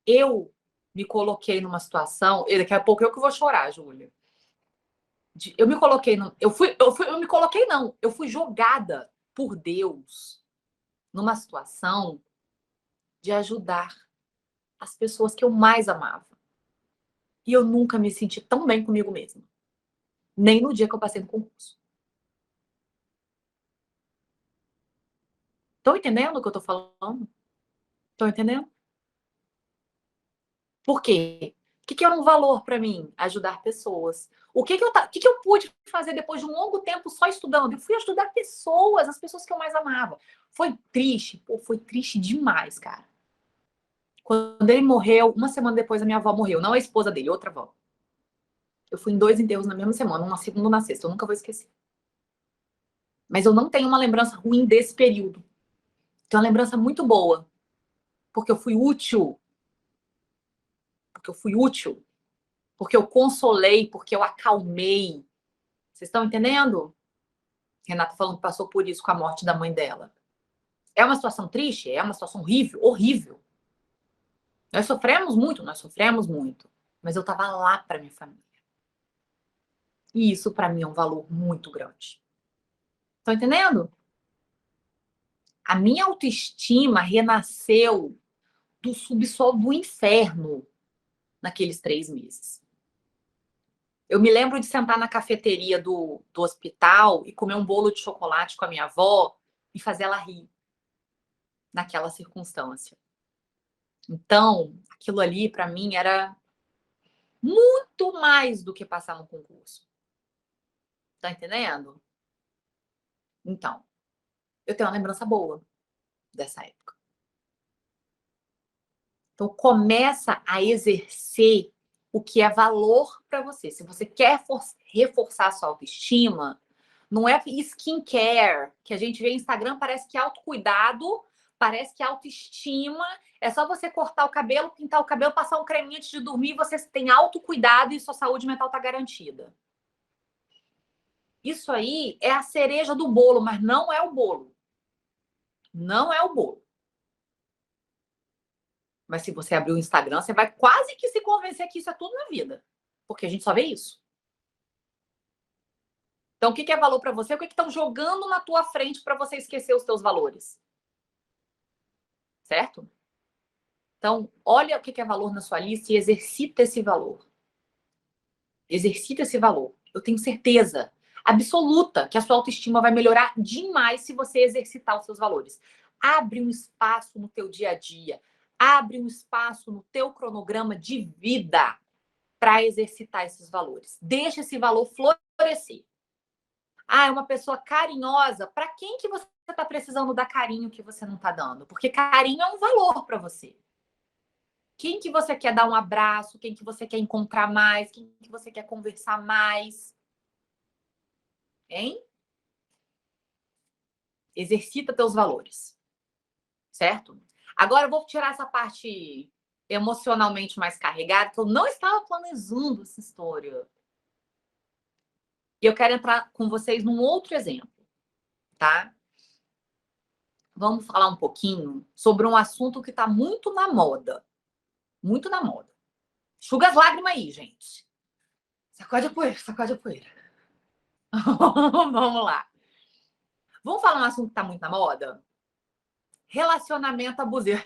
Eu me coloquei numa situação, e daqui a pouco eu que vou chorar, Júlia. Eu me coloquei, eu me coloquei não, eu fui jogada por Deus numa situação de ajudar as pessoas que eu mais amava. E eu nunca me senti tão bem comigo mesma, nem no dia que eu passei no concurso. Estão entendendo o que eu tô falando? Estão entendendo? Por quê? O que era um valor para mim? Ajudar pessoas. O que eu pude fazer depois de um longo tempo só estudando? Eu fui ajudar pessoas, as pessoas que eu mais amava. Foi triste? Pô, foi triste demais, cara. Quando ele morreu, uma semana depois a minha avó morreu. Não a esposa dele, outra avó. Eu fui em 2 enterros na mesma semana, um na segunda e um na sexta. Eu nunca vou esquecer. Mas eu não tenho uma lembrança ruim desse período. Tenho uma lembrança muito boa. Porque eu fui útil. Porque eu fui útil. Porque eu consolei, porque eu acalmei. Vocês estão entendendo? Renata falando que passou por isso com a morte da mãe dela. É uma situação triste? É uma situação horrível, horrível. Nós sofremos muito, nós sofremos muito. Mas eu estava lá para minha família. E isso para mim é um valor muito grande. Estão entendendo? A minha autoestima renasceu do subsolo do inferno naqueles 3 meses. Eu me lembro de sentar na cafeteria do hospital e comer um bolo de chocolate com a minha avó e fazer ela rir naquela circunstância. Então, aquilo ali para mim era muito mais do que passar no concurso. Tá entendendo? Então, eu tenho uma lembrança boa dessa época. Então, começa a exercer o que é valor para você. Se você quer reforçar a sua autoestima, não é skincare, que a gente vê no Instagram, parece que autocuidado, parece que autoestima. É só você cortar o cabelo, pintar o cabelo, passar um creminho antes de dormir, você tem autocuidado e sua saúde mental está garantida. Isso aí é a cereja do bolo, mas não é o bolo. Não é o bolo. Mas se você abrir o Instagram, você vai quase que se convencer que isso é tudo na vida. Porque a gente só vê isso. Então, o que é valor para você? O que estão jogando na tua frente para você esquecer os teus valores? Certo? Então, olha o que é valor na sua lista e exercita esse valor. Exercita esse valor. Eu tenho certeza absoluta que a sua autoestima vai melhorar demais se você exercitar os seus valores. Abre um espaço no teu dia a dia. Abre um espaço no teu cronograma de vida para exercitar esses valores. Deixa esse valor florescer. Ah, é uma pessoa carinhosa. Para quem que você está precisando dar carinho que você não está dando? Porque carinho é um valor para você. Quem que você quer dar um abraço? Quem que você quer encontrar mais? Quem que você quer conversar mais? Hein? Exercita teus valores. Certo? Agora eu vou tirar essa parte emocionalmente mais carregada, que eu não estava planejando essa história. E eu quero entrar com vocês num outro exemplo, tá? Vamos falar um pouquinho sobre um assunto que está muito na moda. Muito na moda. Enxuga as lágrimas aí, gente. Sacode a poeira, sacode a poeira. Vamos lá. Vamos falar um assunto que está muito na moda? Relacionamento abusivo.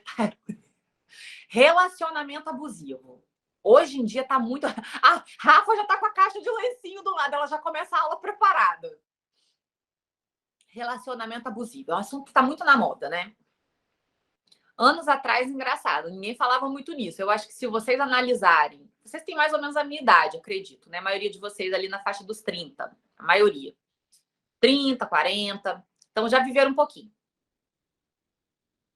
Relacionamento abusivo. Hoje em dia tá muito. A Rafa já tá com a caixa de lencinho do lado, ela já começa a aula preparada. Relacionamento abusivo. É um assunto que tá muito na moda, né? Anos atrás, engraçado, ninguém falava muito nisso. Eu acho que se vocês analisarem, vocês têm mais ou menos a minha idade, acredito, né? A maioria de vocês ali na faixa dos 30, a maioria. 30, 40. Então já viveram um pouquinho.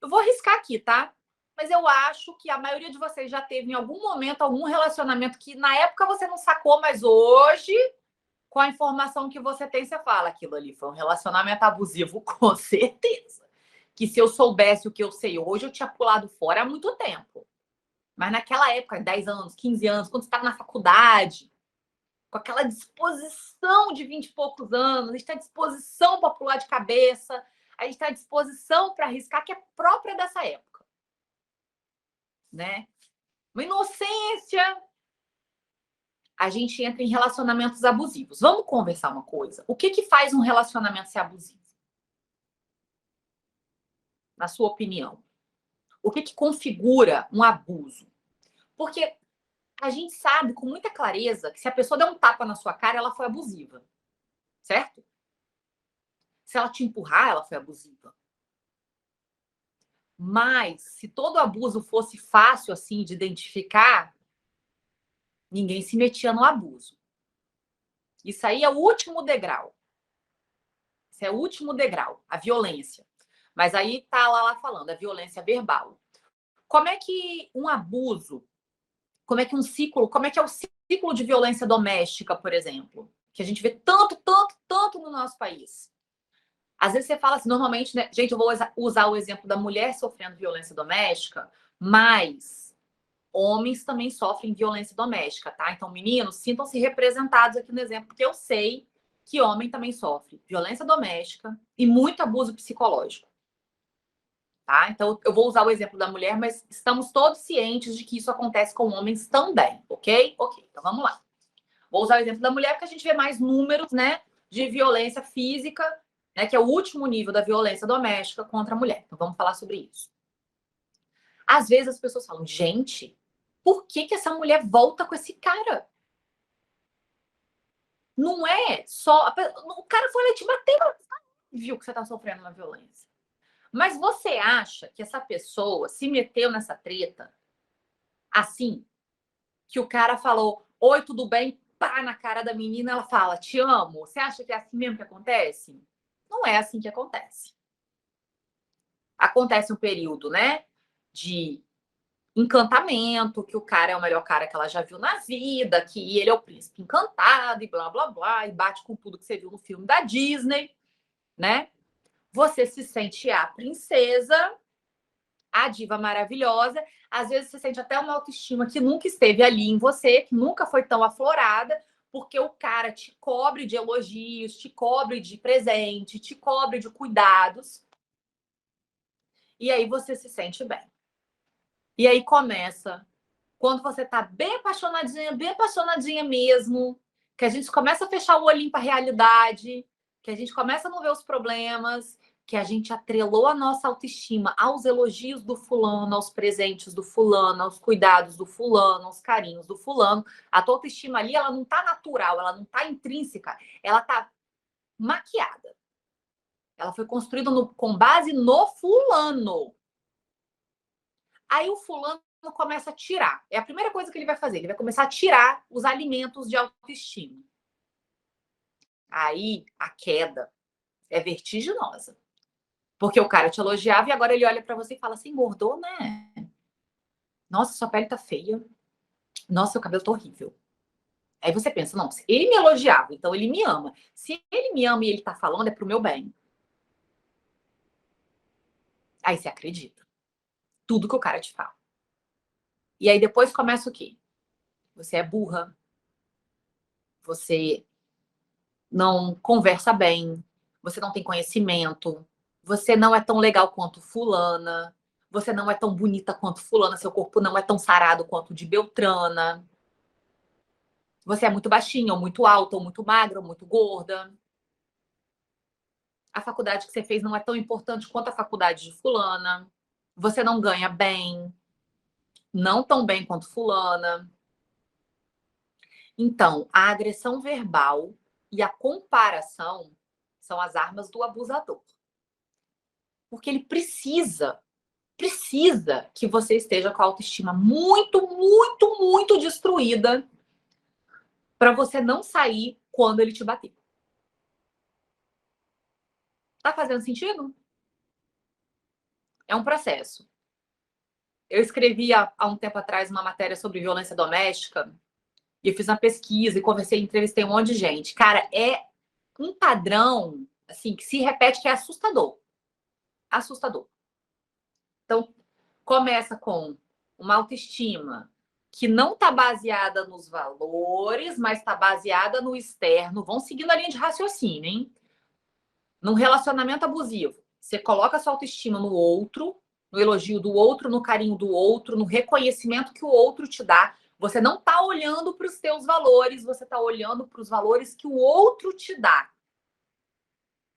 Eu vou arriscar aqui, tá? Mas eu acho que a maioria de vocês já teve em algum momento algum relacionamento que na época você não sacou, mas hoje, com a informação que você tem, você fala aquilo ali foi um relacionamento abusivo, com certeza. Que se eu soubesse o que eu sei hoje, eu tinha pulado fora há muito tempo. Mas naquela época, 10 anos, 15 anos, quando você estava na faculdade, com aquela disposição de 20 e poucos anos, a gente está à disposição para pular de cabeça, a gente está à disposição para arriscar, que é própria dessa época. Né? Uma inocência. A gente entra em relacionamentos abusivos. Vamos conversar uma coisa. O que faz um relacionamento ser abusivo? Na sua opinião? O que configura um abuso? Porque a gente sabe com muita clareza que se a pessoa der um tapa na sua cara, ela foi abusiva. Certo? Se ela te empurrar, ela foi abusiva. Mas se todo abuso fosse fácil assim de identificar, ninguém se metia no abuso. Isso aí é o último degrau. Isso é o último degrau, a violência. Mas aí tá lá falando, a violência verbal. Como é que um abuso, como é que um ciclo, como é que é o ciclo de violência doméstica, por exemplo? Que a gente vê tanto, tanto, tanto no nosso país. Às vezes você fala assim, normalmente, né? Gente, eu vou usar o exemplo da mulher sofrendo violência doméstica, mas homens também sofrem violência doméstica, tá? Então, meninos, sintam-se representados aqui no exemplo, porque eu sei que homem também sofre violência doméstica e muito abuso psicológico. Tá? Então, eu vou usar o exemplo da mulher, mas estamos todos cientes de que isso acontece com homens também, ok? Ok, então vamos lá. Vou usar o exemplo da mulher porque a gente vê mais números, né, de violência física, né, que é o último nível da violência doméstica contra a mulher. Então, vamos falar sobre isso. Às vezes as pessoas falam, gente, por que essa mulher volta com esse cara? Não é só. O cara foi lá te bater, viu que você está sofrendo uma violência. Mas você acha que essa pessoa se meteu nessa treta assim? Que o cara falou, oi, tudo bem? Pá, na cara da menina, ela fala, te amo. Você acha que é assim mesmo que acontece? Não é assim que acontece. Acontece um período, né? De encantamento, que o cara é o melhor cara que ela já viu na vida, que ele é o príncipe encantado e blá, blá, blá, e bate com tudo que você viu no filme da Disney, né? Você se sente a princesa, a diva maravilhosa. Às vezes você sente até uma autoestima que nunca esteve ali em você, que nunca foi tão aflorada, porque o cara te cobre de elogios, te cobre de presente, te cobre de cuidados. E aí você se sente bem. E aí começa, quando você tá bem apaixonadinha mesmo, que a gente começa a fechar o olhinho para a realidade, que a gente começa a não ver os problemas, que a gente atrelou a nossa autoestima aos elogios do fulano, aos presentes do fulano, aos cuidados do fulano, aos carinhos do fulano. A tua autoestima ali, ela não tá natural, ela não tá intrínseca, ela tá maquiada. Ela foi construída com base no fulano. Aí o fulano começa a tirar. É a primeira coisa que ele vai fazer. Ele vai começar a tirar os alimentos de autoestima. Aí a queda é vertiginosa. Porque o cara te elogiava e agora ele olha para você e fala assim: engordou, né? Nossa, sua pele tá feia. Nossa, seu cabelo tá horrível. Aí você pensa: não, se ele me elogiava, então ele me ama. Se ele me ama e ele tá falando, é pro meu bem. Aí você acredita. Tudo que o cara te fala. E aí depois começa o quê? Você é burra. Você não conversa bem, você não tem conhecimento, você não é tão legal quanto fulana, você não é tão bonita quanto fulana, seu corpo não é tão sarado quanto o de Beltrana. Você é muito baixinha, ou muito alta, ou muito magra, ou muito gorda. A faculdade que você fez não é tão importante quanto a faculdade de fulana. Você não ganha bem, não tão bem quanto fulana. Então, a agressão verbal e a comparação são as armas do abusador. Porque ele precisa que você esteja com a autoestima muito, muito, muito destruída para você não sair quando ele te bater. Tá fazendo sentido? É um processo. Eu escrevi há um tempo atrás uma matéria sobre violência doméstica e eu fiz uma pesquisa e conversei, entrevistei um monte de gente. Cara, é um padrão assim que se repete que é assustador. Assustador. Então, começa com uma autoestima que não está baseada nos valores, mas está baseada no externo. Vão seguindo a linha de raciocínio, hein? Num relacionamento abusivo, você coloca a sua autoestima no outro, no elogio do outro, no carinho do outro, no reconhecimento que o outro te dá. Você não está olhando para os seus valores, você está olhando para os valores que o outro te dá.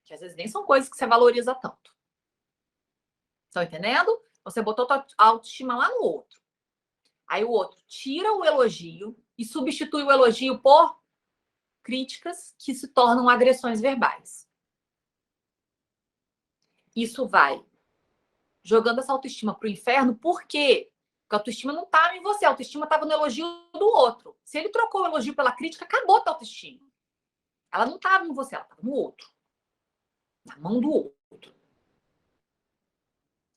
Que às vezes nem são coisas que você valoriza tanto. Estão entendendo? Você botou a autoestima lá no outro. Aí o outro tira o elogio e substitui o elogio por críticas que se tornam agressões verbais. Isso vai jogando essa autoestima para o inferno, por quê? Porque a autoestima não estava em você, a autoestima estava no elogio do outro. Se ele trocou o elogio pela crítica, acabou a tua autoestima. Ela não estava em você, ela estava no outro. Na mão do outro.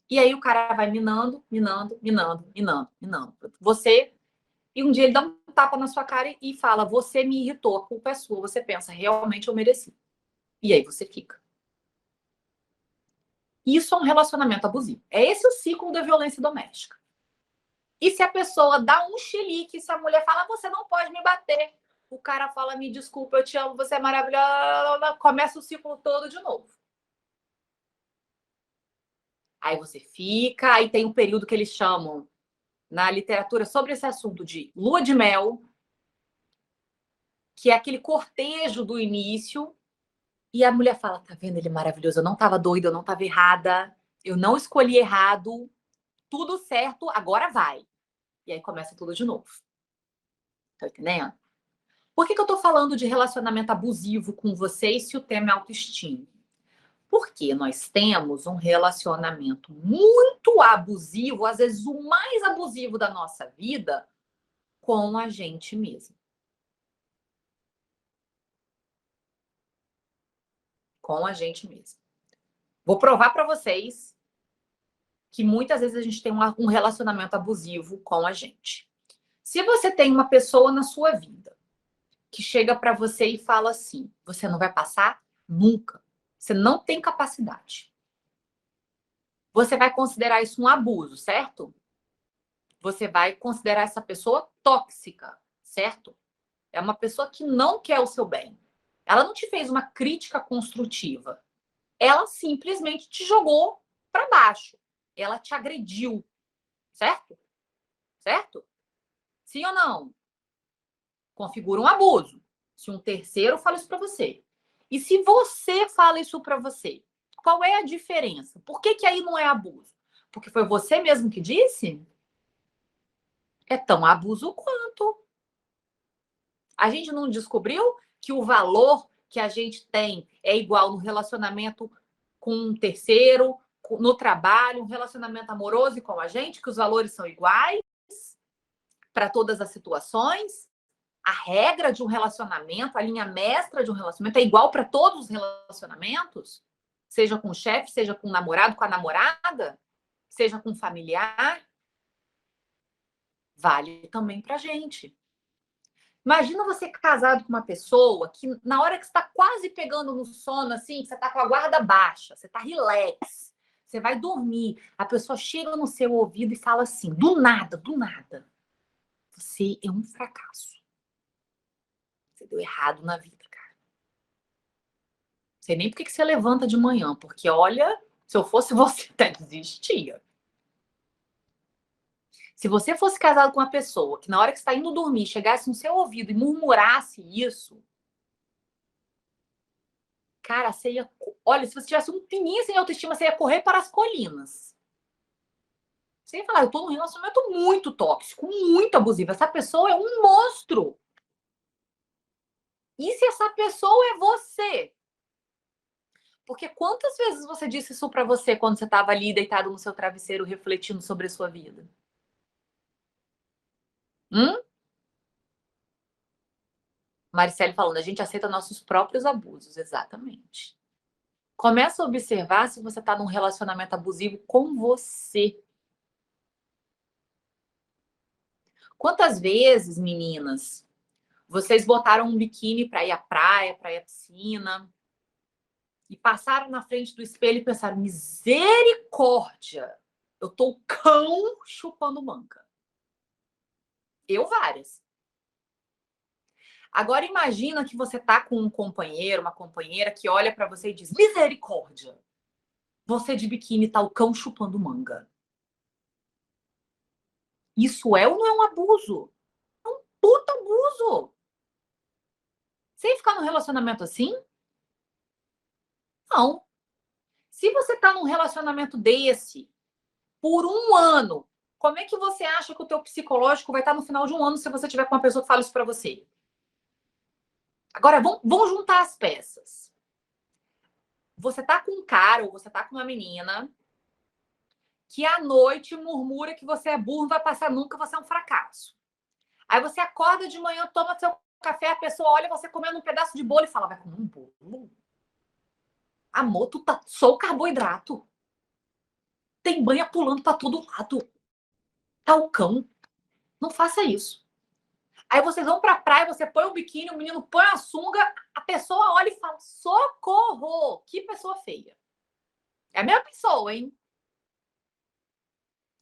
E aí o cara vai minando, minando, minando, minando, minando. Você. E um dia ele dá um tapa na sua cara e fala: você me irritou, a culpa é sua. Você pensa: realmente eu mereci. E aí você fica. Isso é um relacionamento abusivo. É esse o ciclo da violência doméstica. E se a pessoa dá um chilique, se a mulher fala: você não pode me bater, o cara fala: me desculpa, eu te amo, você é maravilhosa, começa o ciclo todo de novo. Aí você fica, aí tem um período que eles chamam na literatura sobre esse assunto de lua de mel, que é aquele cortejo do início, e a mulher fala: tá vendo, ele é maravilhoso, eu não tava doida, eu não tava errada, eu não escolhi errado, tudo certo, agora vai. E aí começa tudo de novo. Tá entendendo? Por que eu tô falando de relacionamento abusivo com vocês se o tema é autoestima? Porque nós temos um relacionamento muito abusivo, às vezes o mais abusivo da nossa vida, com a gente mesmo. Com a gente mesmo. Vou provar para vocês que muitas vezes a gente tem um relacionamento abusivo com a gente. Se você tem uma pessoa na sua vida que chega para você e fala assim: você não vai passar nunca, você não tem capacidade. Você vai considerar isso um abuso, certo? Você vai considerar essa pessoa tóxica, certo? É uma pessoa que não quer o seu bem. Ela não te fez uma crítica construtiva. Ela simplesmente te jogou para baixo. Ela te agrediu, certo? Certo? Sim ou não? Configura um abuso. Se um terceiro fala isso para você. E se você fala isso para você, qual é a diferença? Por que aí não é abuso? Porque foi você mesmo que disse? É tão abuso quanto. A gente não descobriu que o valor que a gente tem é igual no relacionamento com um terceiro, no trabalho, um relacionamento amoroso e com a gente, que os valores são iguais para todas as situações? A regra de um relacionamento, a linha mestra de um relacionamento é igual para todos os relacionamentos? Seja com o chefe, seja com o namorado, com a namorada, seja com o familiar? Vale também para a gente. Imagina você casado com uma pessoa que na hora que você está quase pegando no sono, assim, que você está com a guarda baixa, você está relax, você vai dormir, a pessoa chega no seu ouvido e fala assim, do nada, você é um fracasso. Você deu errado na vida, cara. Não sei nem por que você levanta de manhã, porque olha, se eu fosse você, até desistia. Se você fosse casado com uma pessoa que na hora que está indo dormir, chegasse no seu ouvido e murmurasse isso, cara, você ia. Olha, se você tivesse um pininho sem autoestima, você ia correr para as colinas. Você ia falar, eu tô num relacionamento muito tóxico, muito abusivo. Essa pessoa é um monstro. E se essa pessoa é você? Porque quantas vezes você disse isso para você quando você estava ali deitado no seu travesseiro refletindo sobre a sua vida? Hum? Maricele falando, a gente aceita nossos próprios abusos, exatamente. Começa a observar se você está num relacionamento abusivo com você. Quantas vezes, meninas, vocês botaram um biquíni para ir à praia, para ir à piscina, e passaram na frente do espelho e pensaram: misericórdia, eu tô o cão chupando manga. Eu várias. Agora imagina que você tá com um companheiro, uma companheira que olha para você e diz: misericórdia, você de biquíni tá o cão chupando manga. Isso é ou não é um abuso? É um puta abuso. Você ia ficar num relacionamento assim? Não. Se você tá num relacionamento desse por um ano, como é que você acha que o teu psicológico vai estar no final de um ano se você tiver com uma pessoa que fala isso para você? Agora, vamos juntar as peças. Você tá com um cara ou você tá com uma menina que à noite murmura que você é burro, não vai passar nunca, você é um fracasso. Aí você acorda de manhã, toma seu café, a pessoa olha você comendo um pedaço de bolo e fala: vai comer um bolo? Amor, tu tá só o carboidrato. Tem banha pulando para todo lado. Tá o cão. Não faça isso. Aí vocês vão pra praia, você põe o biquíni, o menino põe a sunga, a pessoa olha e fala: socorro! Que pessoa feia. É a mesma pessoa, hein?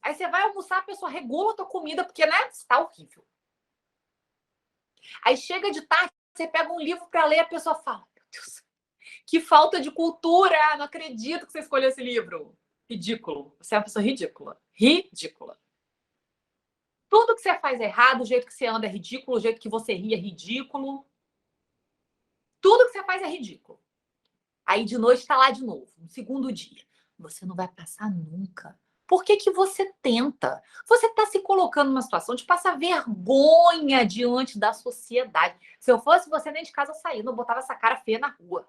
Aí você vai almoçar, a pessoa regula a tua comida, porque, né? Está horrível. Aí chega de tarde, você pega um livro para ler, a pessoa fala: meu Deus, que falta de cultura! Não acredito que você escolheu esse livro. Ridículo. Você é uma pessoa ridícula. Ridícula. Tudo que você faz é errado, o jeito que você anda é ridículo, o jeito que você ri é ridículo. Tudo que você faz é ridículo. Aí de noite está lá de novo, no segundo dia. Você não vai passar nunca. Por que você tenta? Você está se colocando numa situação de passar vergonha diante da sociedade. Se eu fosse você, nem de casa eu saía, não botava essa cara feia na rua.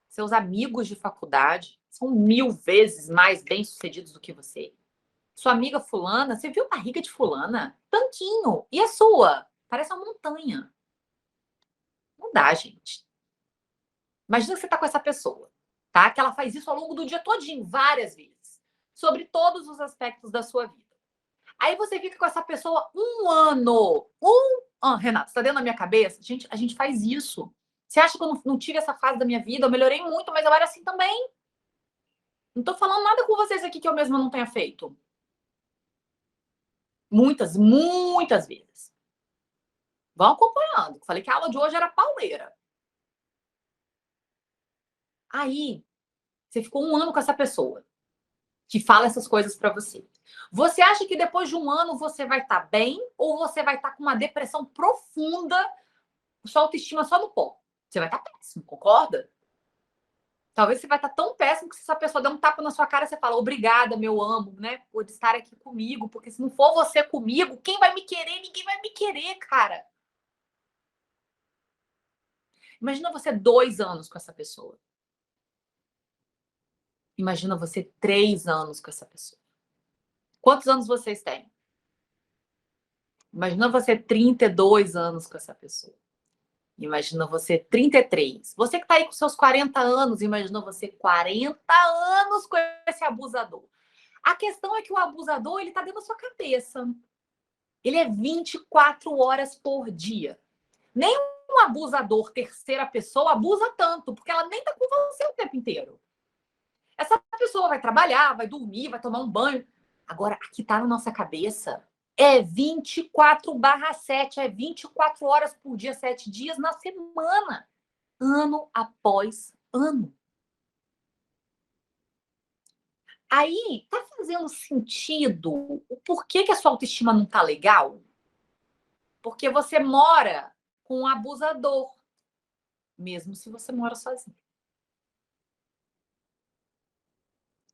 Seus amigos de faculdade são 1000 vezes mais bem-sucedidos do que você. Sua amiga fulana, você viu a barriga de fulana? Tanquinho. E a sua? Parece uma montanha. Não dá, gente. Imagina que você tá com essa pessoa, tá? Que ela faz isso ao longo do dia todinho, várias vezes. sobre todos os aspectos da sua vida. Aí você fica com essa pessoa um ano. Renato, você tá dentro da minha cabeça? Gente, a gente faz isso. Você acha que eu não tive essa fase da minha vida? Eu melhorei muito, mas eu era assim também. Não tô falando nada com vocês aqui que eu mesma não tenha feito. Muitas, muitas vezes. Vão acompanhando. Falei que a aula de hoje era pauleira. Aí, você ficou um ano com essa pessoa que fala essas coisas para você. Você acha que depois de um ano você vai estar bem ou você vai estar com uma depressão profunda, sua autoestima só no pó? Você vai estar péssimo, concorda? Talvez você vai estar tão péssimo que se essa pessoa der um tapa na sua cara, você fala, obrigada, meu amo, né, por estar aqui comigo, porque se não for você comigo, quem vai me querer? Ninguém vai me querer, cara. Imagina você 2 anos com essa pessoa. Imagina você 3 anos com essa pessoa. Quantos anos vocês têm? Imagina você 32 anos com essa pessoa. Imagina você 33. Você que está aí com seus 40 anos, imagina você 40 anos com esse abusador. A questão é que o abusador, ele tá dentro da sua cabeça. Ele é 24 horas por dia. Nem um abusador terceira pessoa abusa tanto, porque ela nem tá com você o tempo inteiro. Essa pessoa vai trabalhar, vai dormir, vai tomar um banho. Agora, aqui tá na nossa cabeça. É 24/7, é 24 horas por dia, 7 dias na semana. Ano após ano. Aí, tá fazendo sentido o porquê que a sua autoestima não tá legal? Porque você mora com um abusador, mesmo se você mora sozinho.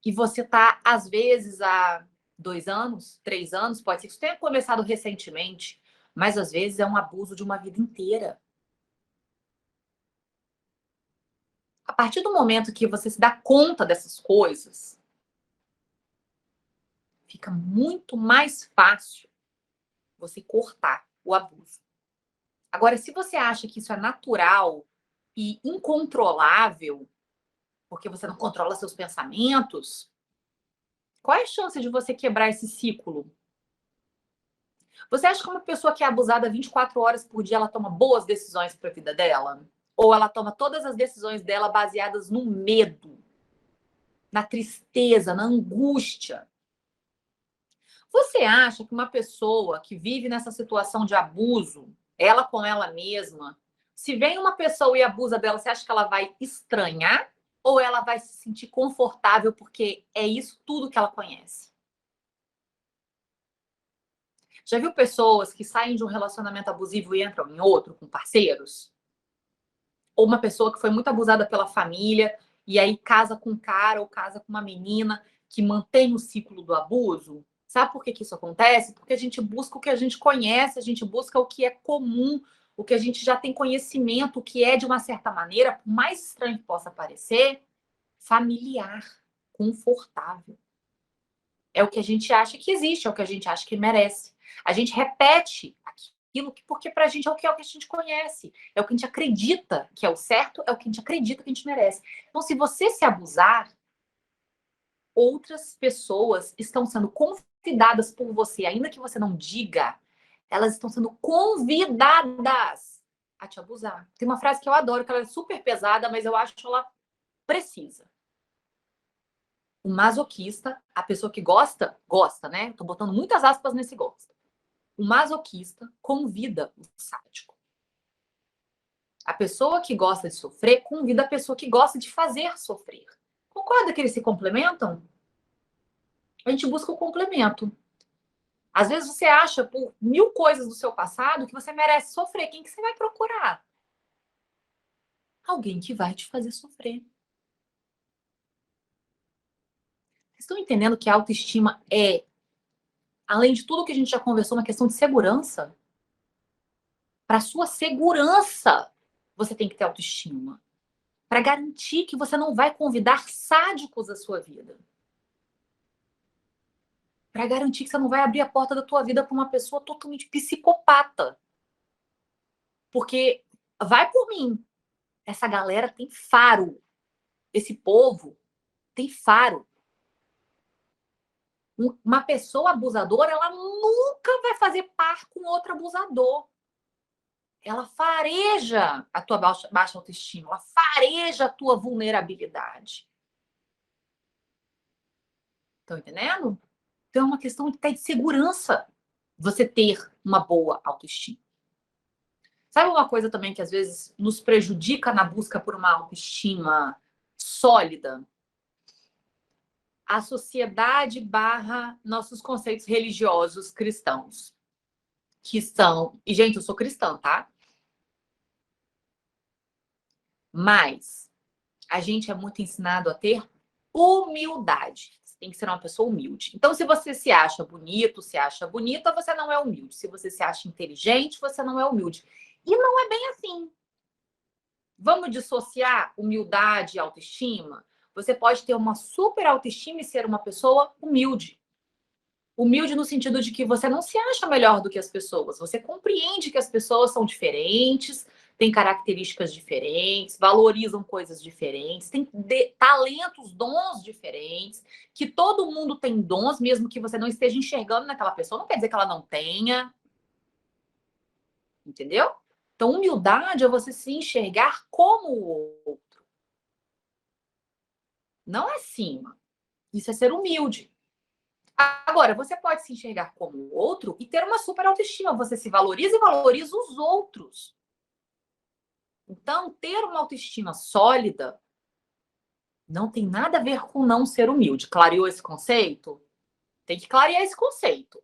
E você tá, às vezes, há 2 anos, 3 anos, pode ser que isso tenha começado recentemente, mas às vezes é um abuso de uma vida inteira. A partir do momento que você se dá conta dessas coisas, fica muito mais fácil você cortar o abuso. Agora, se você acha que isso é natural e incontrolável, porque você não controla seus pensamentos, qual é a chance de você quebrar esse ciclo? Você acha que uma pessoa que é abusada 24 horas por dia, ela toma boas decisões para a vida dela? Ou ela toma todas as decisões dela baseadas no medo, na tristeza, na angústia? Você acha que uma pessoa que vive nessa situação de abuso, ela com ela mesma, se vem uma pessoa e abusa dela, você acha que ela vai estranhar ou ela vai se sentir confortável porque é isso tudo que ela conhece? Já viu pessoas que saem de um relacionamento abusivo e entram em outro com parceiros? Ou uma pessoa que foi muito abusada pela família e aí casa com um cara ou casa com uma menina que mantém o ciclo do abuso? Sabe por que que isso acontece? Porque a gente busca o que a gente conhece, a gente busca o que é comum, o que a gente já tem conhecimento, o que é, de uma certa maneira, por mais estranho que possa parecer, familiar, confortável. É o que a gente acha que existe, é o que a gente acha que merece. A gente repete aquilo porque pra gente é o que a gente conhece, é o que a gente acredita que é o certo, é o que a gente acredita que a gente merece. Então, se você se abusar, outras pessoas estão sendo convidadas por você, ainda que você não diga, elas estão sendo convidadas a te abusar. Tem uma frase que eu adoro, que ela é super pesada, mas eu acho ela precisa. O masoquista, a pessoa que gosta, gosta, né? Tô botando muitas aspas nesse gosta. O masoquista convida o sádico. A pessoa que gosta de sofrer convida a pessoa que gosta de fazer sofrer. Concorda que eles se complementam? A gente busca o complemento. Às vezes você acha por 1000 coisas do seu passado que você merece sofrer. Quem que você vai procurar? Alguém que vai te fazer sofrer. Vocês estão entendendo que a autoestima é, além de tudo que a gente já conversou, uma questão de segurança? Para sua segurança, você tem que ter autoestima. Para garantir que você não vai convidar sádicos à sua vida. Para garantir que você não vai abrir a porta da tua vida para uma pessoa totalmente psicopata. Porque, vai por mim, essa galera tem faro. Esse povo tem faro. Uma pessoa abusadora, ela nunca vai fazer par com outro abusador. Ela fareja a tua baixa autoestima, ela fareja a tua vulnerabilidade. Estão entendendo? Então é uma questão de segurança você ter uma boa autoestima. Sabe uma coisa também que às vezes nos prejudica na busca por uma autoestima sólida? A sociedade barra nossos conceitos religiosos cristãos. Que são... E, gente, eu sou cristã, tá? Mas a gente é muito ensinado a ter humildade. Você tem que ser uma pessoa humilde. Então, se você se acha bonito, se acha bonita, você não é humilde. Se você se acha inteligente, você não é humilde. E não é bem assim. Vamos dissociar humildade e autoestima? Você pode ter uma super autoestima e ser uma pessoa humilde. Humilde no sentido de que você não se acha melhor do que as pessoas. Você compreende que as pessoas são diferentes, têm características diferentes, valorizam coisas diferentes, têm talentos, dons diferentes, que todo mundo tem dons, mesmo que você não esteja enxergando naquela pessoa, não quer dizer que ela não tenha. Entendeu? Então, humildade é você se enxergar como o outro. Não é acima. Isso é ser humilde. Agora, você pode se enxergar como o outro e ter uma super autoestima. Você se valoriza e valoriza os outros. Então, ter uma autoestima sólida não tem nada a ver com não ser humilde. Clareou esse conceito? Tem que clarear esse conceito.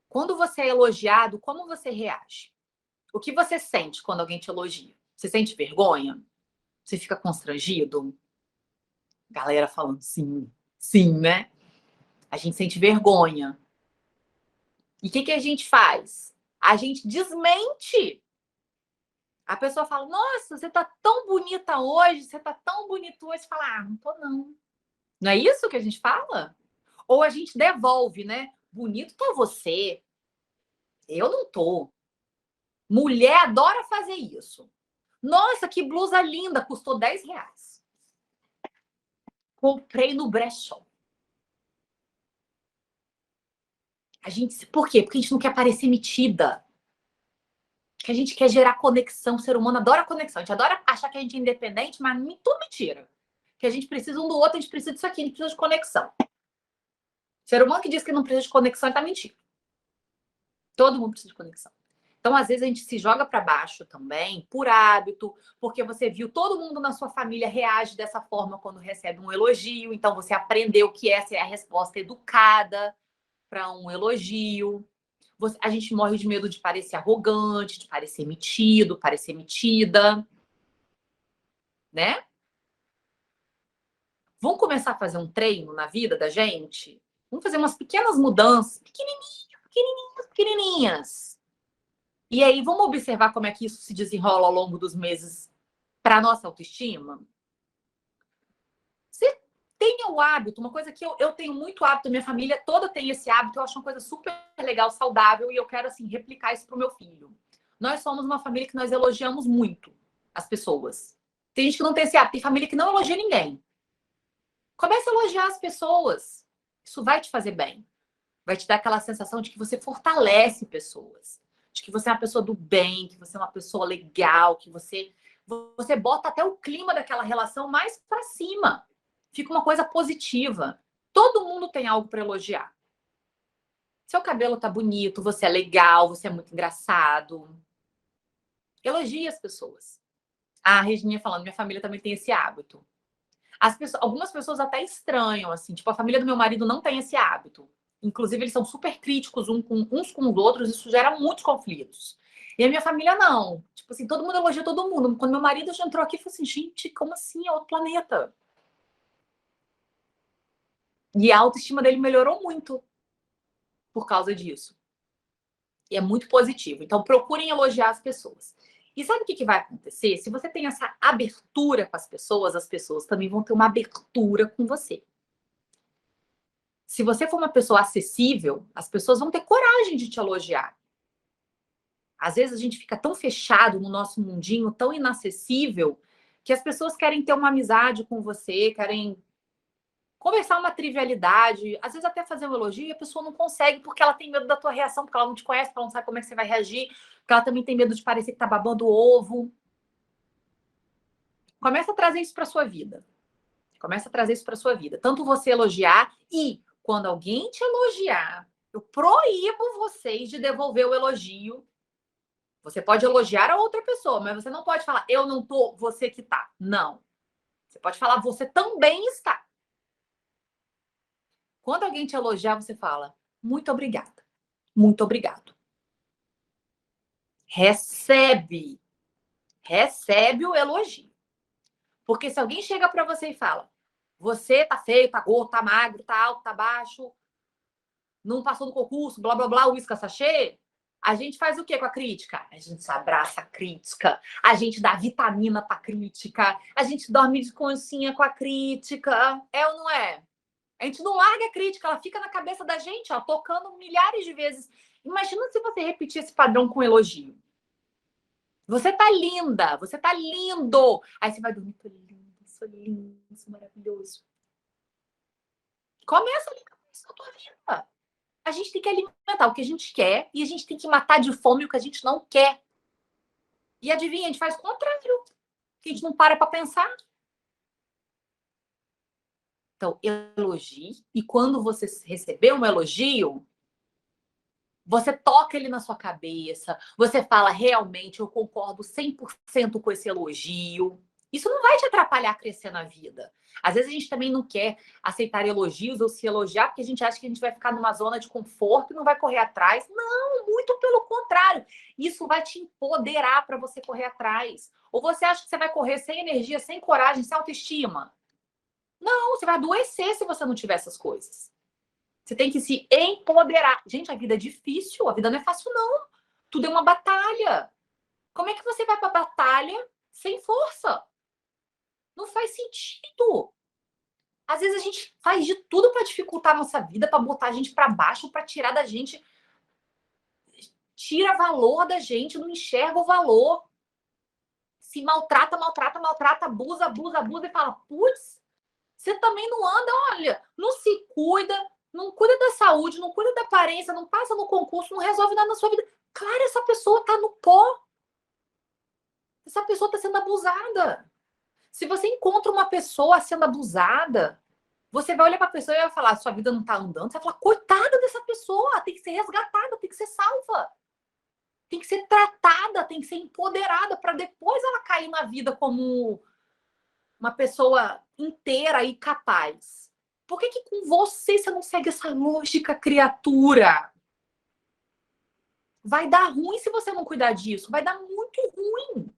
Quando você é elogiado, como você reage? O que você sente quando alguém te elogia? Você sente vergonha? Você fica constrangido? Galera falando sim, sim, né? A gente sente vergonha. E o que a gente faz? A gente desmente. A pessoa fala, nossa, você tá tão bonita hoje, você tá tão bonito hoje. Você fala, ah, não tô não. Não é isso que a gente fala? Ou a gente devolve, né? Bonito tá você. Eu não tô. Mulher adora fazer isso. Nossa, que blusa linda, custou R$10. Comprei no brechó. Por quê? Porque a gente não quer parecer metida. Que a gente quer gerar conexão. O ser humano adora conexão. A gente adora achar que a gente é independente, mas tudo mentira. Que a gente precisa um do outro, a gente precisa disso aqui, a gente precisa de conexão. O ser humano que diz que não precisa de conexão, ele tá mentindo. Todo mundo precisa de conexão. Então, às vezes, a gente se joga para baixo também, por hábito, porque você viu todo mundo na sua família reage dessa forma quando recebe um elogio. Então, você aprendeu que essa é a resposta educada para um elogio. A gente morre de medo de parecer arrogante, de parecer metido, parecer metida, né? Vamos começar a fazer um treino na vida da gente? Vamos fazer umas pequenas mudanças, pequenininhas, pequenininhas, pequenininhas. E aí, vamos observar como é que isso se desenrola ao longo dos meses para a nossa autoestima? Você tenha o hábito, uma coisa que eu tenho muito hábito, minha família toda tem esse hábito, eu acho uma coisa super legal, saudável, e eu quero, assim, replicar isso pro meu filho. Nós somos uma família que nós elogiamos muito as pessoas. Tem gente que não tem esse hábito, tem família que não elogia ninguém. Comece a elogiar as pessoas. Isso vai te fazer bem. Vai te dar aquela sensação de que você fortalece pessoas. De que você é uma pessoa do bem, que você é uma pessoa legal, que você bota até o clima daquela relação mais para cima. Fica uma coisa positiva. Todo mundo tem algo para elogiar. Seu cabelo tá bonito, você é legal, você é muito engraçado. Elogie as pessoas. A Regininha falando, minha família também tem esse hábito. Algumas pessoas até estranham, assim, tipo, a família do meu marido não tem esse hábito. Inclusive, eles são super críticos uns com os outros, isso gera muitos conflitos. E a minha família não. Tipo assim, todo mundo elogia todo mundo. Quando meu marido já entrou aqui, eu falei assim, gente, como assim? É outro planeta. E a autoestima dele melhorou muito por causa disso. E é muito positivo. Então, procurem elogiar as pessoas. E sabe o que vai acontecer? Se você tem essa abertura com as pessoas também vão ter uma abertura com você. Se você for uma pessoa acessível, as pessoas vão ter coragem de te elogiar. Às vezes a gente fica tão fechado no nosso mundinho, tão inacessível, que as pessoas querem ter uma amizade com você, querem Conversar uma trivialidade, às vezes até fazer um elogio, e a pessoa não consegue porque ela tem medo da tua reação, porque ela não te conhece, porque ela não sabe como é que você vai reagir, porque ela também tem medo de parecer que tá babando o ovo. Começa a trazer isso para sua vida. Começa a trazer isso para sua vida. Tanto você elogiar e quando alguém te elogiar, eu proíbo vocês de devolver o elogio. Você pode elogiar a outra pessoa, mas você não pode falar eu não tô, você que tá. Não. Você pode falar você também está. Quando alguém te elogiar, você fala muito obrigada. Muito obrigado. Recebe. Recebe o elogio. Porque se alguém chega para você e fala você tá feio, tá gordo, tá magro, tá alto, tá baixo, não passou no concurso, blá, blá, blá, uísca sachê, a gente faz o quê com a crítica? A gente se abraça a crítica, a gente dá vitamina pra crítica, a gente dorme de conchinha com a crítica. É ou não é? A gente não larga a crítica, ela fica na cabeça da gente, ó, tocando milhares de vezes. Imagina se você repetir esse padrão com elogio. Você tá linda, você tá lindo. Aí você vai dormir, tô lindo, sou maravilhoso. Começa a ligar isso na tua vida. A gente tem que alimentar o que a gente quer e a gente tem que matar de fome o que a gente não quer. E adivinha, a gente faz o contrário, que a gente não para pensar. Então, elogie, e quando você receber um elogio, você toca ele na sua cabeça, você fala, realmente, eu concordo 100% com esse elogio. Isso não vai te atrapalhar a crescer na vida. Às vezes a gente também não quer aceitar elogios ou se elogiar porque a gente acha que a gente vai ficar numa zona de conforto e não vai correr atrás. Não, muito pelo contrário. Isso vai te empoderar para você correr atrás. Ou você acha que você vai correr sem energia, sem coragem, sem autoestima? Não, você vai adoecer se você não tiver essas coisas. Você tem que se empoderar. Gente, a vida é difícil, a vida não é fácil, não. Tudo é uma batalha. Como é que você vai para a batalha sem força? Não faz sentido. Às vezes a gente faz de tudo para dificultar a nossa vida, para botar a gente para baixo, para tirar da gente. Tira valor da gente, não enxerga o valor. Se maltrata, maltrata, maltrata, abusa, abusa, abusa e fala: putz, você também não anda, olha, não se cuida, não cuida da saúde, não cuida da aparência, não passa no concurso, não resolve nada na sua vida. Claro, essa pessoa tá no pó. Essa pessoa tá sendo abusada. Se você encontra uma pessoa sendo abusada, você vai olhar para a pessoa e vai falar: sua vida não tá andando. Você vai falar: coitada dessa pessoa, tem que ser resgatada, tem que ser salva. Tem que ser tratada, tem que ser empoderada para depois ela cair na vida como uma pessoa inteira e capaz. Por que com você não segue essa lógica, criatura? Vai dar ruim se você não cuidar disso. Vai dar muito ruim.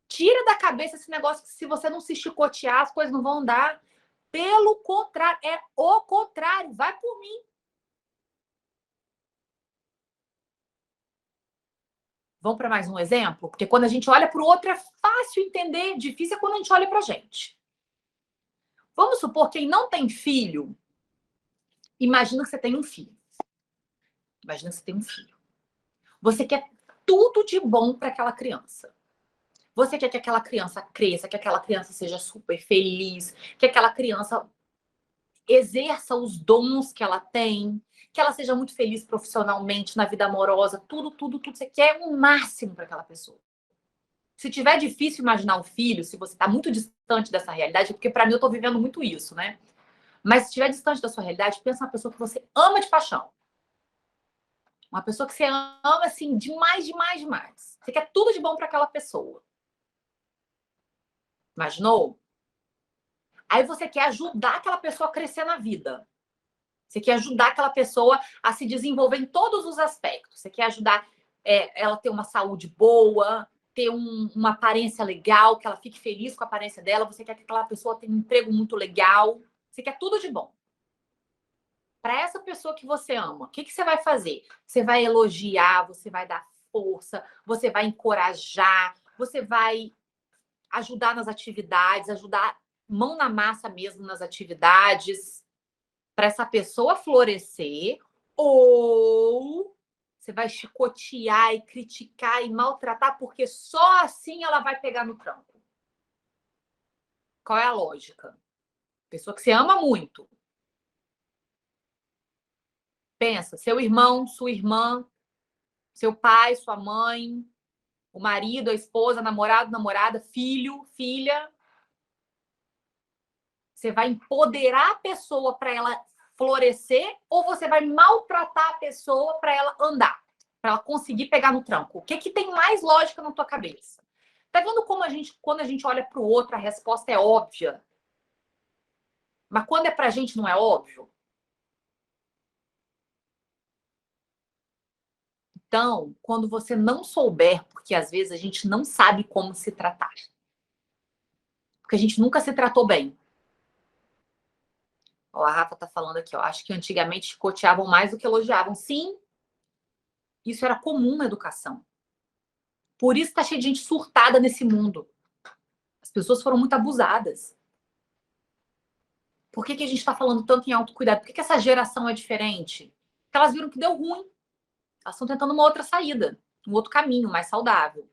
Tira da cabeça esse negócio que se você não se chicotear, as coisas não vão andar. Pelo contrário, é o contrário. Vai por mim. Vamos para mais um exemplo? Porque quando a gente olha para o outro é fácil entender, difícil é quando a gente olha para a gente. Vamos supor quem não tem filho, imagina que você tem um filho. Imagina que você tem um filho. Você quer tudo de bom para aquela criança. Você quer que aquela criança cresça, que aquela criança seja super feliz, que aquela criança exerça os dons que ela tem, que ela seja muito feliz profissionalmente, na vida amorosa, tudo, tudo, tudo. Você quer o máximo para aquela pessoa. Se tiver difícil imaginar um filho, se você está muito distante dessa realidade, porque para mim eu estou vivendo muito isso, né? Mas se estiver distante da sua realidade, pensa uma pessoa que você ama de paixão. Uma pessoa que você ama, assim, demais, demais, demais. Você quer tudo de bom para aquela pessoa. Imaginou? Aí você quer ajudar aquela pessoa a crescer na vida. Você quer ajudar aquela pessoa a se desenvolver em todos os aspectos. Você quer ajudar ela a ter uma saúde boa, ter uma aparência legal, que ela fique feliz com a aparência dela. Você quer que aquela pessoa tenha um emprego muito legal. Você quer tudo de bom. Para essa pessoa que você ama, o que você vai fazer? Você vai elogiar, você vai dar força, você vai encorajar, você vai ajudar nas atividades, ajudar mão na massa mesmo nas atividades, para essa pessoa florescer, ou você vai chicotear e criticar e maltratar, porque só assim ela vai pegar no tranco. Qual é a lógica? Pessoa que você ama muito. Pensa, seu irmão, sua irmã, seu pai, sua mãe, o marido, a esposa, namorado, namorada, filho, filha. Você vai empoderar a pessoa para ela florescer ou você vai maltratar a pessoa para ela andar, para ela conseguir pegar no tranco? O que que tem mais lógica na tua cabeça? Tá vendo como quando a gente olha para o outro, a resposta é óbvia? Mas quando é pra gente, não é óbvio? Então, quando você não souber, porque às vezes a gente não sabe como se tratar, porque a gente nunca se tratou bem. Ó, a Rafa tá falando aqui, ó, acho que antigamente chicoteavam mais do que elogiavam. Sim, isso era comum na educação. Por isso tá cheio de gente surtada nesse mundo. As pessoas foram muito abusadas. Por que que a gente está falando tanto em autocuidado? Por que que essa geração é diferente? Porque elas viram que deu ruim. Elas estão tentando uma outra saída, um outro caminho mais saudável.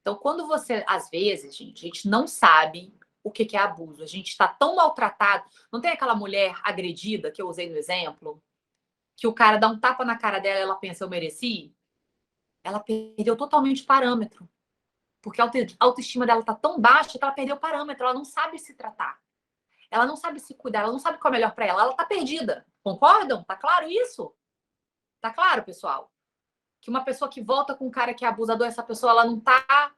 Então, quando você, às vezes, gente, a gente não sabe o que é abuso. A gente está tão maltratado. Não tem aquela mulher agredida que eu usei no exemplo? Que o cara dá um tapa na cara dela e ela pensa, eu mereci? Ela perdeu totalmente o parâmetro. Porque a autoestima dela tá tão baixa que ela perdeu o parâmetro. Ela não sabe se tratar. Ela não sabe se cuidar. Ela não sabe qual é melhor para ela. Ela tá perdida. Concordam? Tá claro isso? Tá claro, pessoal? Que uma pessoa que volta com um cara que é abusador, essa pessoa ela não tá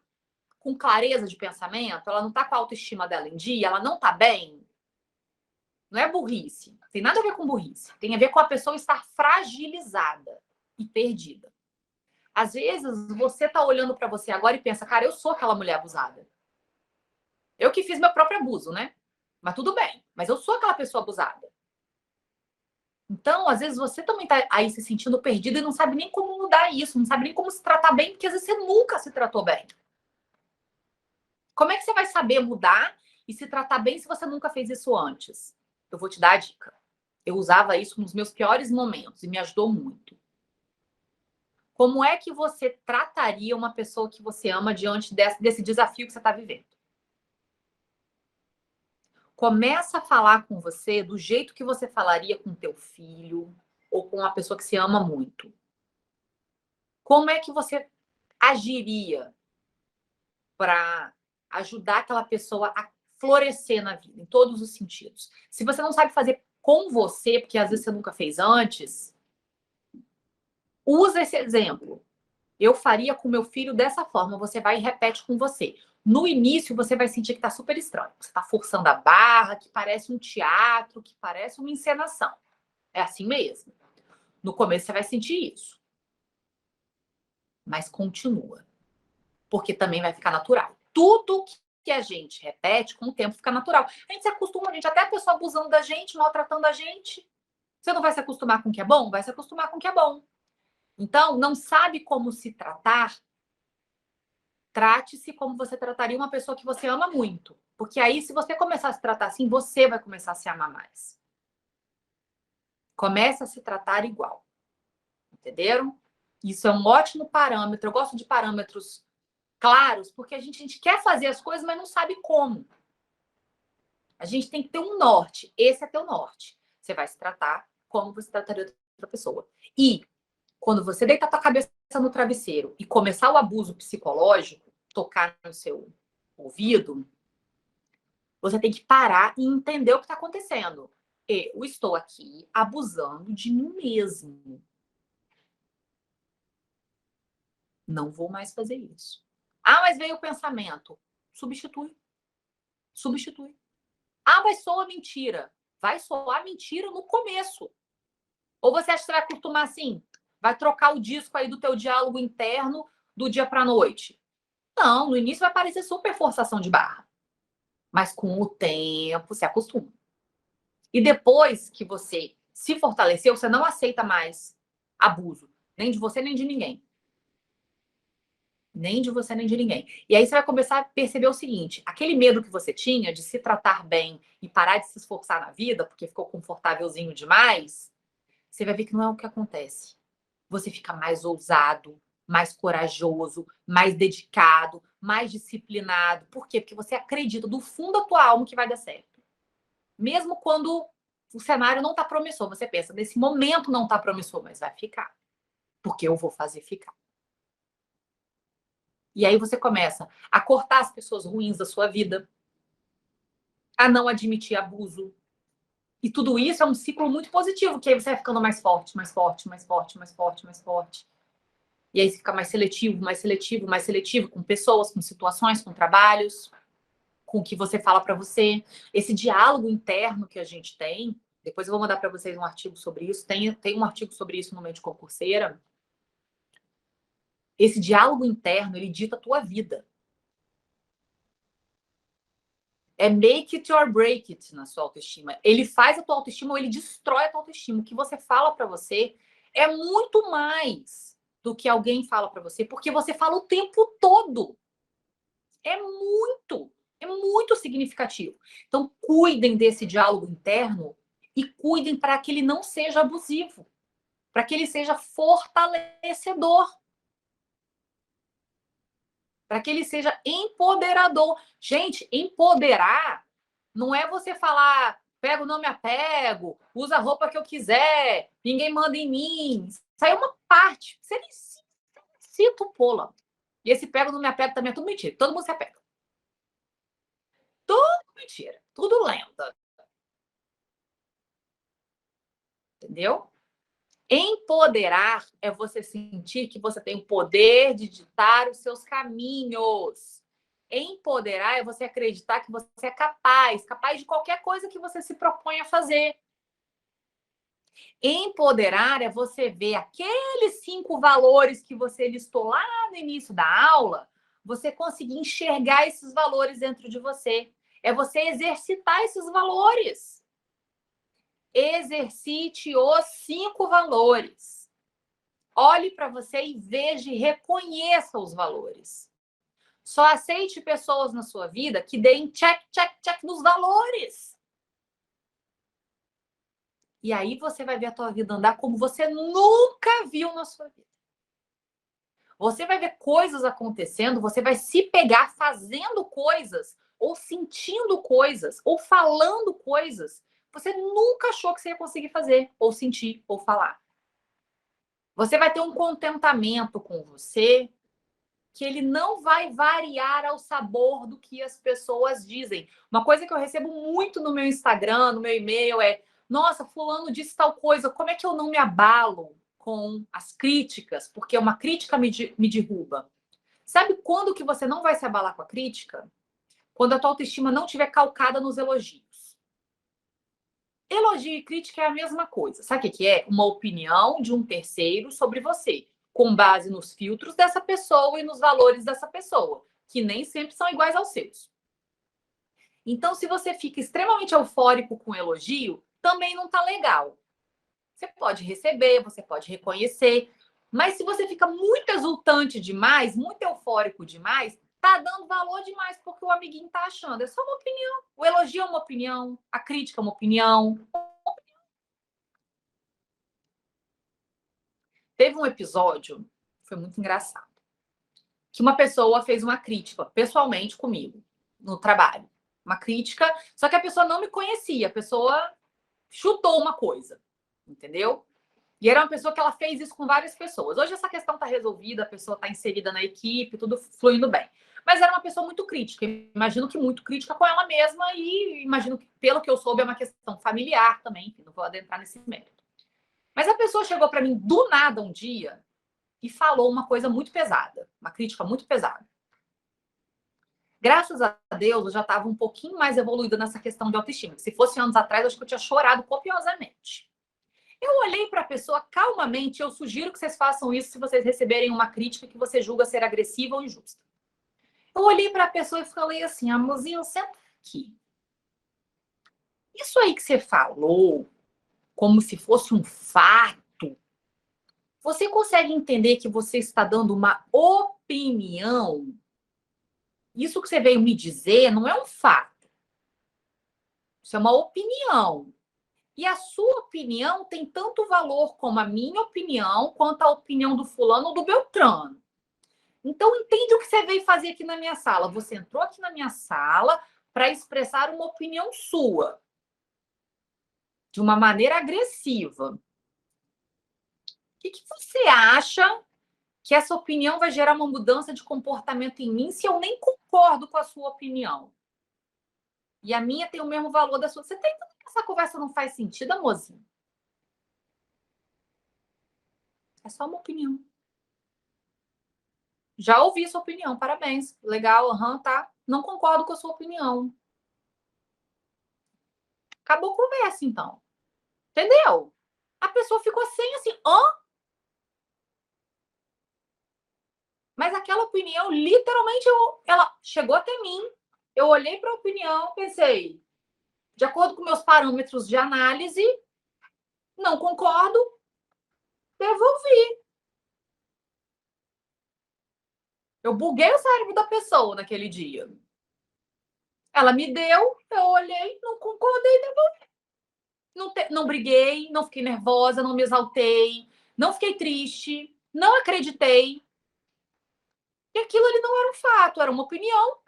com clareza de pensamento, ela não tá com a autoestima dela em dia, ela não tá bem. Não é burrice. Tem nada a ver com burrice. Tem a ver com a pessoa estar fragilizada e perdida. Às vezes, você tá olhando para você agora e pensa, cara, eu sou aquela mulher abusada. Eu que fiz meu próprio abuso, né? Mas tudo bem. Mas eu sou aquela pessoa abusada. Então, às vezes, você também tá aí se sentindo perdido e não sabe nem como mudar isso, não sabe nem como se tratar bem, porque às vezes você nunca se tratou bem. Como é que você vai saber mudar e se tratar bem se você nunca fez isso antes? Eu vou te dar a dica. Eu usava isso nos meus piores momentos e me ajudou muito. Como é que você trataria uma pessoa que você ama diante desse desafio que você está vivendo? Começa a falar com você do jeito que você falaria com teu filho ou com uma pessoa que você ama muito. Como é que você agiria para ajudar aquela pessoa a florescer na vida, em todos os sentidos? Se você não sabe fazer com você, porque às vezes você nunca fez antes, usa esse exemplo. Eu faria com meu filho dessa forma. Você vai e repete com você. No início, você vai sentir que está super estranho. Você está forçando a barra, que parece um teatro, que parece uma encenação. É assim mesmo. No começo, você vai sentir isso. Mas continua. Porque também vai ficar natural. Tudo que a gente repete, com o tempo, fica natural. A gente se acostuma, a gente, até a pessoa abusando da gente, maltratando a gente. Você não vai se acostumar com o que é bom? Vai se acostumar com o que é bom. Então, não sabe como se tratar? Trate-se como você trataria uma pessoa que você ama muito. Porque aí, se você começar a se tratar assim, você vai começar a se amar mais. Comece a se tratar igual. Entenderam? Isso é um ótimo parâmetro. Eu gosto de parâmetros claros, porque a gente quer fazer as coisas, mas não sabe como. A gente tem que ter um norte. Esse é teu norte. Você vai se tratar como você trataria outra pessoa. E quando você deitar tua cabeça no travesseiro e começar o abuso psicológico, tocar no seu ouvido, você tem que parar e entender o que está acontecendo. Eu estou aqui abusando de mim mesmo. Não vou mais fazer isso. Ah, mas veio o pensamento. Substitui. Substitui. Ah, mas soa mentira. Vai soar mentira no começo. Ou você acha que você vai acostumar assim? Vai trocar o disco aí do teu diálogo interno do dia para a noite? Não, no início vai parecer super forçação de barra. Mas com o tempo se acostuma. E depois que você se fortaleceu, você não aceita mais abuso. Nem de você, nem de ninguém. Nem de você, nem de ninguém. E aí você vai começar a perceber o seguinte: aquele medo que você tinha de se tratar bem e parar de se esforçar na vida, porque ficou confortávelzinho demais, você vai ver que não é o que acontece. Você fica mais ousado, mais corajoso, mais dedicado, mais disciplinado. Por quê? Porque você acredita do fundo da tua alma que vai dar certo. Mesmo quando o cenário não está promissor, você pensa, nesse momento não está promissor, mas vai ficar. Porque eu vou fazer ficar. E aí você começa a cortar as pessoas ruins da sua vida, a não admitir abuso. E tudo isso é um ciclo muito positivo, que aí você vai ficando mais forte, mais forte, mais forte, mais forte, mais forte. E aí você fica mais seletivo, mais seletivo, mais seletivo com pessoas, com situações, com trabalhos, com o que você fala para você. Esse diálogo interno que a gente tem, depois eu vou mandar para vocês um artigo sobre isso, tem um artigo sobre isso no meio de concurseira. Esse diálogo interno, ele dita a tua vida. É make it or break it na sua autoestima. Ele faz a tua autoestima ou ele destrói a tua autoestima. O que você fala para você é muito mais do que alguém fala para você, porque você fala o tempo todo. É muito significativo. Então, cuidem desse diálogo interno e cuidem para que ele não seja abusivo, para que ele seja fortalecedor, para que ele seja empoderador. Gente, empoderar não é você falar, pego, não me apego, usa a roupa que eu quiser, ninguém manda em mim. Isso aí é uma parte. Você necessita o pula. E esse pego, não me apego também é tudo mentira. Todo mundo se apega. Tudo mentira. Tudo lenda. Entendeu? Empoderar é você sentir que você tem o poder de ditar os seus caminhos. Empoderar é você acreditar que você é capaz de qualquer coisa que você se propõe a fazer. Empoderar é você ver aqueles 5 valores que você listou lá no início da aula, você conseguir enxergar esses valores dentro de você. É você exercitar esses valores. Exercite os 5 valores. Olhe para você e veja e reconheça os valores. Só aceite pessoas na sua vida que deem check, check, check nos valores. E aí você vai ver a tua vida andar como você nunca viu na sua vida. Você vai ver coisas acontecendo, você vai se pegar fazendo coisas, ou sentindo coisas, ou falando coisas. Você nunca achou que você ia conseguir fazer, ou sentir, ou falar. Você vai ter um contentamento com você que ele não vai variar ao sabor do que as pessoas dizem. Uma coisa que eu recebo muito no meu Instagram, no meu e-mail é: nossa, fulano disse tal coisa, como é que eu não me abalo com as críticas? Porque uma crítica me derruba. Sabe quando que você não vai se abalar com a crítica? Quando a tua autoestima não estiver calcada nos elogios. Elogio e crítica é a mesma coisa. Sabe o que é? Uma opinião de um terceiro sobre você, com base nos filtros dessa pessoa e nos valores dessa pessoa, que nem sempre são iguais aos seus. Então, se você fica extremamente eufórico com elogio, também não tá legal. Você pode receber, você pode reconhecer, mas se você fica muito exultante demais, muito eufórico demais, tá dando valor demais porque o amiguinho tá achando. É só uma opinião. O elogio é uma opinião, a crítica é uma opinião. Teve um episódio, foi muito engraçado, que uma pessoa fez uma crítica pessoalmente comigo, no trabalho. Uma crítica, só que a pessoa não me conhecia, a pessoa chutou uma coisa, entendeu? E era uma pessoa que ela fez isso com várias pessoas. Hoje essa questão está resolvida, a pessoa está inserida na equipe, tudo fluindo bem. Mas era uma pessoa muito crítica, imagino que muito crítica com ela mesma e imagino que, pelo que eu soube, é uma questão familiar também, enfim, não vou adentrar nesse mérito. Mas a pessoa chegou para mim do nada um dia e falou uma coisa muito pesada, uma crítica muito pesada. Graças a Deus, eu já estava um pouquinho mais evoluída nessa questão de autoestima. Se fosse anos atrás, acho que eu tinha chorado copiosamente. Eu olhei para a pessoa calmamente, eu sugiro que vocês façam isso se vocês receberem uma crítica que você julga ser agressiva ou injusta. Eu olhei para a pessoa e falei assim: amorzinho, senta aqui. Isso aí que você falou, como se fosse um fato, você consegue entender que você está dando uma opinião? Isso que você veio me dizer não é um fato. Isso é uma opinião. E a sua opinião tem tanto valor como a minha opinião, quanto a opinião do fulano ou do Beltrano. Então, entende o que você veio fazer aqui na minha sala. Você entrou aqui na minha sala para expressar uma opinião sua, de uma maneira agressiva. O que você acha que essa opinião vai gerar uma mudança de comportamento em mim se eu nem concordo com a sua opinião? E a minha tem o mesmo valor da sua. Você tem que essa conversa não faz sentido, amorzinho? É só uma opinião. Já ouvi sua opinião, parabéns. Legal, tá. Não concordo com a sua opinião. Acabou a conversa, então. Entendeu? A pessoa ficou assim, Mas aquela opinião, literalmente, ela chegou até mim. Eu olhei para a opinião, pensei, de acordo com meus parâmetros de análise, não concordo, devolvi. Eu buguei o cérebro da pessoa naquele dia. Ela me deu, eu olhei, não concordei, devolvi. Não briguei, não fiquei nervosa, não me exaltei, não fiquei triste, não acreditei. E aquilo ali não era um fato, era uma opinião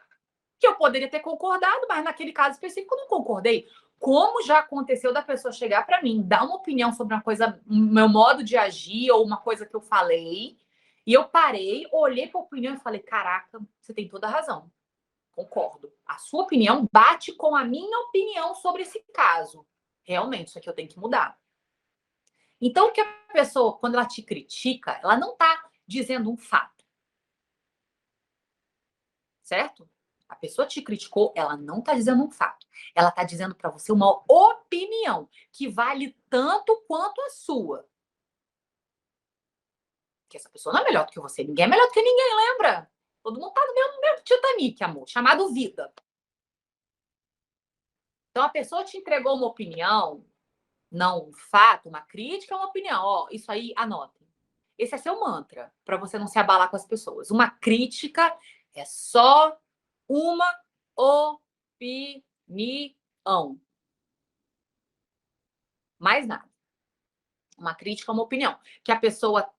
que eu poderia ter concordado, mas naquele caso específico eu não concordei. Como já aconteceu da pessoa chegar para mim, dar uma opinião sobre uma coisa, meu modo de agir ou uma coisa que eu falei, e eu parei, olhei para a opinião e falei: caraca, você tem toda a razão. Concordo. A sua opinião bate com a minha opinião sobre esse caso. Realmente, isso aqui eu tenho que mudar. Então, o que a pessoa, quando ela te critica, ela não está dizendo um fato. Certo? A pessoa te criticou, ela não está dizendo um fato. Ela está dizendo para você uma opinião que vale tanto quanto a sua. Que essa pessoa não é melhor do que você. Ninguém é melhor do que ninguém, lembra? Todo mundo está no mesmo Titanic, amor, chamado vida. Então, a pessoa te entregou uma opinião, não um fato, uma crítica, uma opinião. Ó, isso aí, anote. Esse é seu mantra, para você não se abalar com as pessoas. Uma crítica é só uma opinião. Mais nada. Uma crítica é uma opinião. Que a pessoa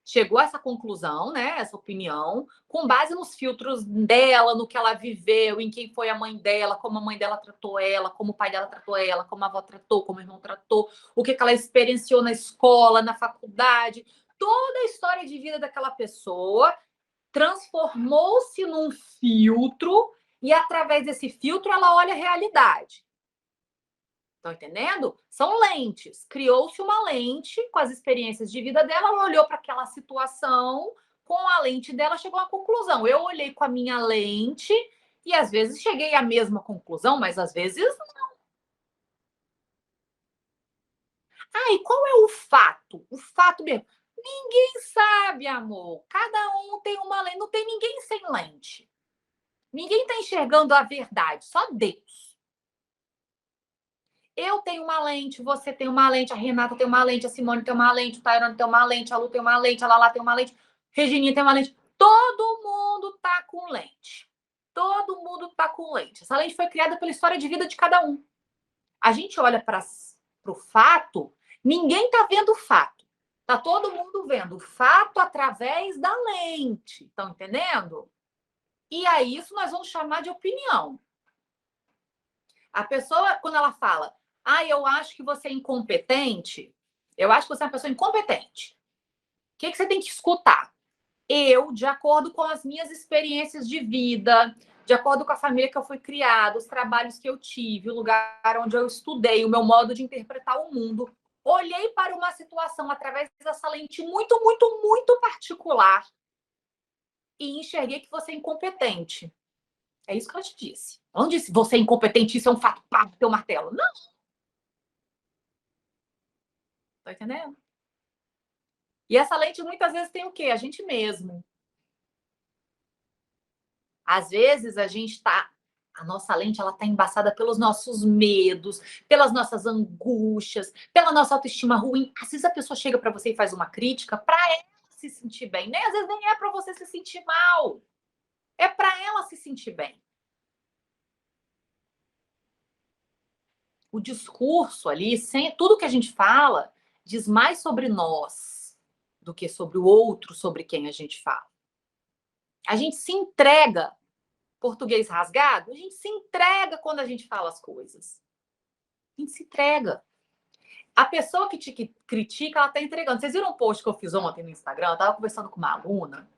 chegou a essa conclusão, né? Essa opinião, com base nos filtros dela, no que ela viveu, em quem foi a mãe dela, como a mãe dela tratou ela, como o pai dela tratou ela, como a avó tratou, como o irmão tratou, o que ela experienciou na escola, na faculdade. Toda a história de vida daquela pessoa transformou-se num filtro e, através desse filtro, ela olha a realidade. Estão entendendo? São lentes. Criou-se uma lente com as experiências de vida dela, ela olhou para aquela situação, com a lente dela chegou à conclusão. Eu olhei com a minha lente e às vezes cheguei à mesma conclusão, mas às vezes não. Ah, e qual é o fato? O fato mesmo. Ninguém sabe, amor. Cada um tem uma lente, não tem ninguém sem lente. Ninguém está enxergando a verdade, só Deus. Eu tenho uma lente, você tem uma lente, a Renata tem uma lente, a Simone tem uma lente, o Tairone tem uma lente, a Lu tem uma lente, a Lala tem uma lente, a Regininha tem uma lente. Todo mundo tá com lente. Todo mundo tá com lente. Essa lente foi criada pela história de vida de cada um. A gente olha para o fato, ninguém tá vendo o fato. Tá todo mundo vendo o fato através da lente. Estão entendendo? E aí, isso nós vamos chamar de opinião. A pessoa, quando ela fala, eu acho que você é incompetente, eu acho que você é uma pessoa incompetente. O que você tem que escutar? Eu, de acordo com as minhas experiências de vida, de acordo com a família que eu fui criada, os trabalhos que eu tive, o lugar onde eu estudei, o meu modo de interpretar o mundo, olhei para uma situação através dessa lente muito, muito, muito particular e enxerguei que você é incompetente. É isso que ela te disse. Ela não disse, você é incompetente, isso é um fato, pá, teu martelo. Não. Tá entendendo? E essa lente muitas vezes tem o quê? A gente mesmo. Às vezes a gente está, a nossa lente ela está embaçada pelos nossos medos, pelas nossas angústias, pela nossa autoestima ruim. Às vezes a pessoa chega para você e faz uma crítica para ela se sentir bem, né? Às vezes nem é para você se sentir mal, é para ela se sentir bem. o discurso ali, tudo que a gente fala, diz mais sobre nós do que sobre o outro, sobre quem a gente fala. A gente se entrega, português rasgado, a gente se entrega quando a gente fala as coisas. A gente se entrega. A pessoa que te critica, ela tá entregando. Vocês viram um post que eu fiz ontem no Instagram? Eu tava conversando com uma aluna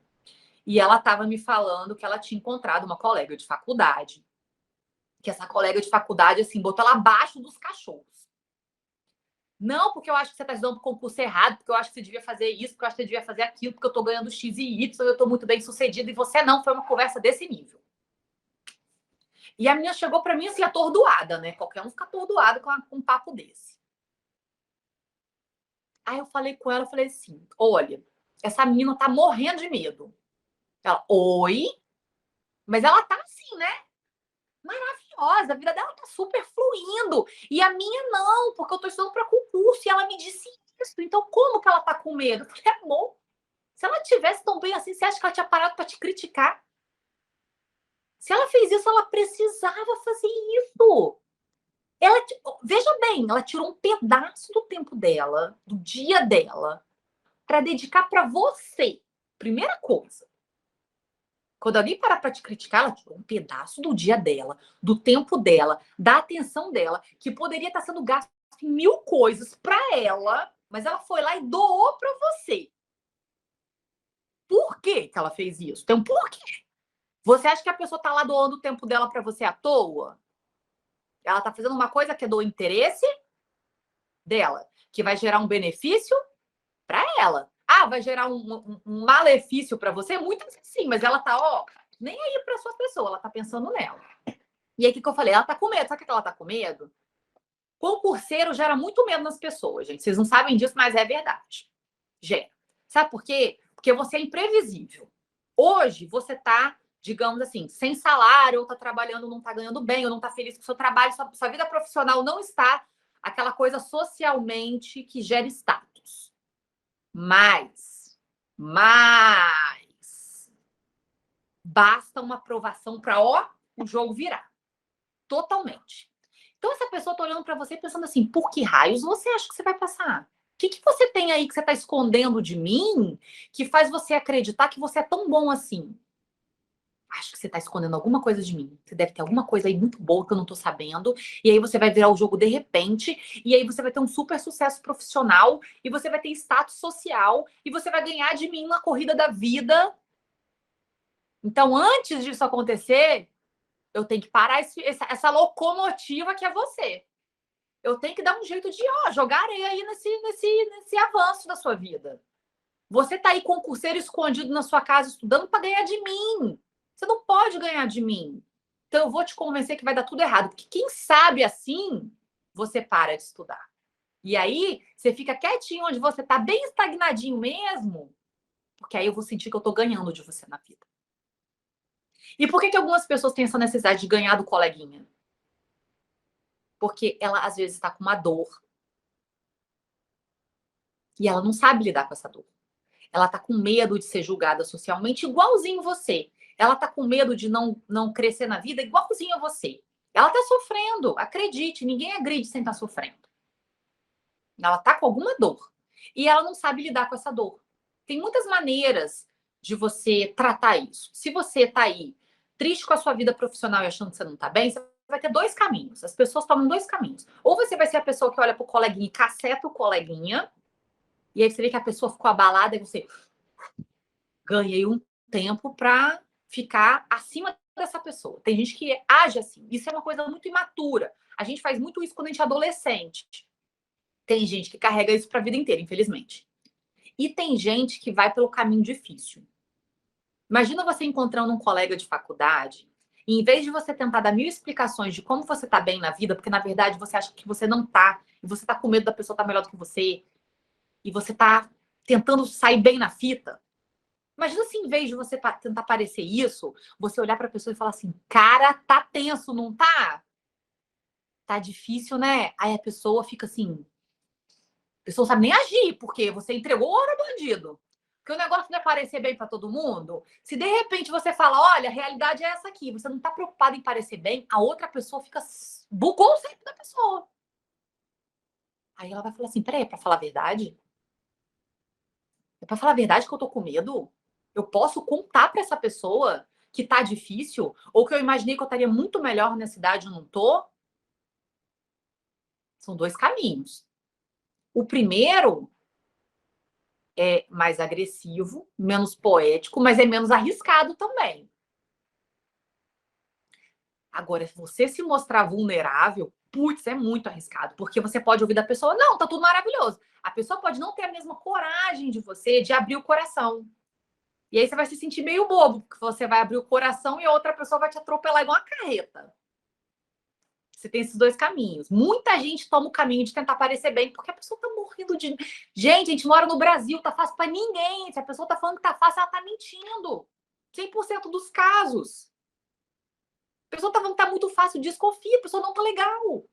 e ela tava me falando que ela tinha encontrado uma colega de faculdade. Que essa colega de faculdade, assim, botou ela abaixo dos cachorros. Não, porque eu acho que você tá estudando pro concurso errado, porque eu acho que você devia fazer isso, porque eu acho que você devia fazer aquilo, porque eu tô ganhando X e Y, eu tô muito bem sucedida, e você não. Foi uma conversa desse nível. E a menina chegou pra mim, assim, atordoada, né? Qualquer um fica atordoado com um papo desse. Aí eu falei com ela, eu falei assim, olha, essa menina tá morrendo de medo. Ela, oi? Mas ela tá assim, né? Maravilhosa, a vida dela tá super fluindo. E a minha não, porque eu tô estudando para concurso e ela me disse isso. Então, como que ela tá com medo? Eu falei, amor, se ela tivesse tão bem assim, você acha que ela tinha parado para te criticar? Se ela fez isso, ela precisava fazer isso. Ela, veja bem, ela tirou um pedaço do tempo dela, do dia dela, para dedicar para você. Primeira coisa. Quando alguém parar para te criticar, ela tirou um pedaço do dia dela, do tempo dela, da atenção dela, que poderia estar sendo gasto em mil coisas para ela, mas ela foi lá e doou para você. Por que ela fez isso? Tem um porquê. Você acha que a pessoa está lá doando o tempo dela para você à toa? Ela está fazendo uma coisa que é do interesse dela, que vai gerar um benefício para ela. Ah, vai gerar um malefício para você? Muitas vezes sim, mas ela tá, ó, nem aí para sua pessoa, ela tá pensando nela. E aí, o que eu falei? Ela tá com medo. Sabe o que ela tá com medo? Concurseiro gera muito medo nas pessoas, gente. Vocês não sabem disso, mas é verdade. Gera. Sabe por quê? Porque você é imprevisível. Hoje, você tá, digamos assim, sem salário, ou tá trabalhando, não tá ganhando bem, ou não tá feliz com o seu trabalho, sua vida profissional não está aquela coisa socialmente que gera status. Mas basta uma aprovação para, ó, o jogo virar. Totalmente. Então, essa pessoa tá olhando para você pensando assim, por que raios você acha que você vai passar? O que você tem aí que você tá escondendo de mim que faz você acreditar que você é tão bom assim? Acho que você tá escondendo alguma coisa de mim. Você deve ter alguma coisa aí muito boa que eu não tô sabendo. E aí você vai virar o jogo de repente. E aí você vai ter um super sucesso profissional. E você vai ter status social. E você vai ganhar de mim na corrida da vida. Então, antes disso acontecer, eu tenho que parar essa locomotiva que é você. Eu tenho que dar um jeito de jogar areia aí nesse avanço da sua vida. Você tá aí concurseiro escondido na sua casa estudando para ganhar de mim. Você não pode ganhar de mim. Então eu vou te convencer que vai dar tudo errado. Porque quem sabe assim, você para de estudar. E aí você fica quietinho onde você tá bem estagnadinho mesmo. Porque aí eu vou sentir que eu tô ganhando de você na vida. E por que algumas pessoas têm essa necessidade de ganhar do coleguinha? Porque ela às vezes está com uma dor. E ela não sabe lidar com essa dor. Ela tá com medo de ser julgada socialmente, igualzinho você. Ela tá com medo de não crescer na vida, igualzinho a você. Ela tá sofrendo, acredite, ninguém agride sem estar sofrendo. Ela tá com alguma dor. E ela não sabe lidar com essa dor. Tem muitas maneiras de você tratar isso. Se você tá aí triste com a sua vida profissional e achando que você não tá bem, você vai ter dois caminhos. As pessoas tomam dois caminhos. Ou você vai ser a pessoa que olha pro coleguinha e caceta o coleguinha, e aí você vê que a pessoa ficou abalada e você ganhei um tempo para ficar acima dessa pessoa. Tem gente que age assim. Isso é uma coisa muito imatura. A gente faz muito isso quando a gente é adolescente. Tem gente que carrega isso para a vida inteira, infelizmente. E tem gente que vai pelo caminho difícil. Imagina você encontrando um colega de faculdade e em vez de você tentar dar mil explicações de como você tá bem na vida, porque na verdade você acha que você não tá, e você tá com medo da pessoa estar melhor do que você, e você tá tentando sair bem na fita. Imagina se em vez de você tentar parecer isso, você olhar para a pessoa e falar assim, cara, tá tenso, não tá? Tá difícil, né? Aí a pessoa fica assim, a pessoa não sabe nem agir, porque você entregou ouro ao bandido. Porque o negócio não é parecer bem para todo mundo. Se de repente você fala, olha, a realidade é essa aqui, você não tá preocupado em parecer bem, a outra pessoa fica... bugou o cérebro da pessoa. Aí ela vai falar assim: peraí, é pra falar a verdade? É pra falar a verdade que eu tô com medo? Eu posso contar pra essa pessoa que tá difícil? Ou que eu imaginei que eu estaria muito melhor nessa idade e não tô? São dois caminhos. O primeiro é mais agressivo, menos poético, mas é menos arriscado também. Agora, se você se mostrar vulnerável, putz, é muito arriscado, porque você pode ouvir da pessoa, não, tá tudo maravilhoso. A pessoa pode não ter a mesma coragem de você de abrir o coração. E aí você vai se sentir meio bobo, porque você vai abrir o coração e a outra pessoa vai te atropelar igual uma carreta. Você tem esses dois caminhos. Muita gente toma o caminho de tentar parecer bem, porque a pessoa tá morrendo de. Gente, a gente mora no Brasil, tá fácil pra ninguém. Se a pessoa tá falando que tá fácil, ela tá mentindo. 100% dos casos. A pessoa tá falando que tá muito fácil, desconfia, a pessoa não tá legal.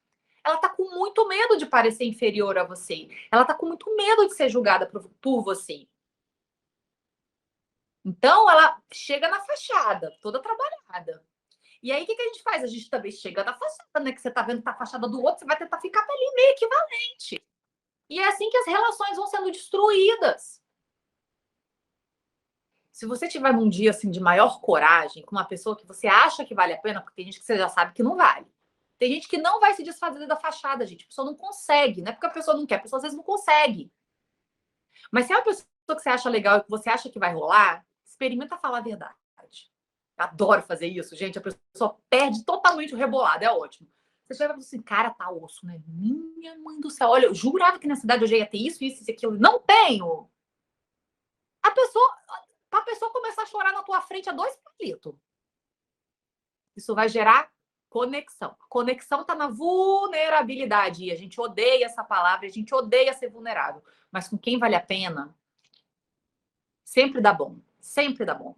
Ela tá com muito medo de parecer inferior a você. Ela tá com muito medo de ser julgada por você. Então, ela chega na fachada, toda trabalhada. E aí, o que a gente faz? A gente também chega na fachada, né? Que você tá vendo que tá a fachada do outro, você vai tentar ficar ali meio equivalente. E é assim que as relações vão sendo destruídas. Se você tiver num dia assim de maior coragem com uma pessoa que você acha que vale a pena, porque tem gente que você já sabe que não vale. Tem gente que não vai se desfazer da fachada, gente. A pessoa não consegue. Não é porque a pessoa não quer, a pessoa às vezes não consegue. Mas se é uma pessoa que você acha legal e que você acha que vai rolar, experimenta falar a verdade. Adoro fazer isso, gente. A pessoa perde totalmente o rebolado, é ótimo. Você chega e fala assim, cara, tá osso, né? Minha mãe do céu, olha, eu jurava que na cidade eu já ia ter isso, isso, aquilo. Não tenho. A pessoa, a pessoa começar a chorar na tua frente a 2 palitos. Isso vai gerar conexão. Conexão tá na vulnerabilidade. E a gente odeia essa palavra, a gente odeia ser vulnerável. Mas com quem vale a pena, sempre dá bom. Sempre dá bom.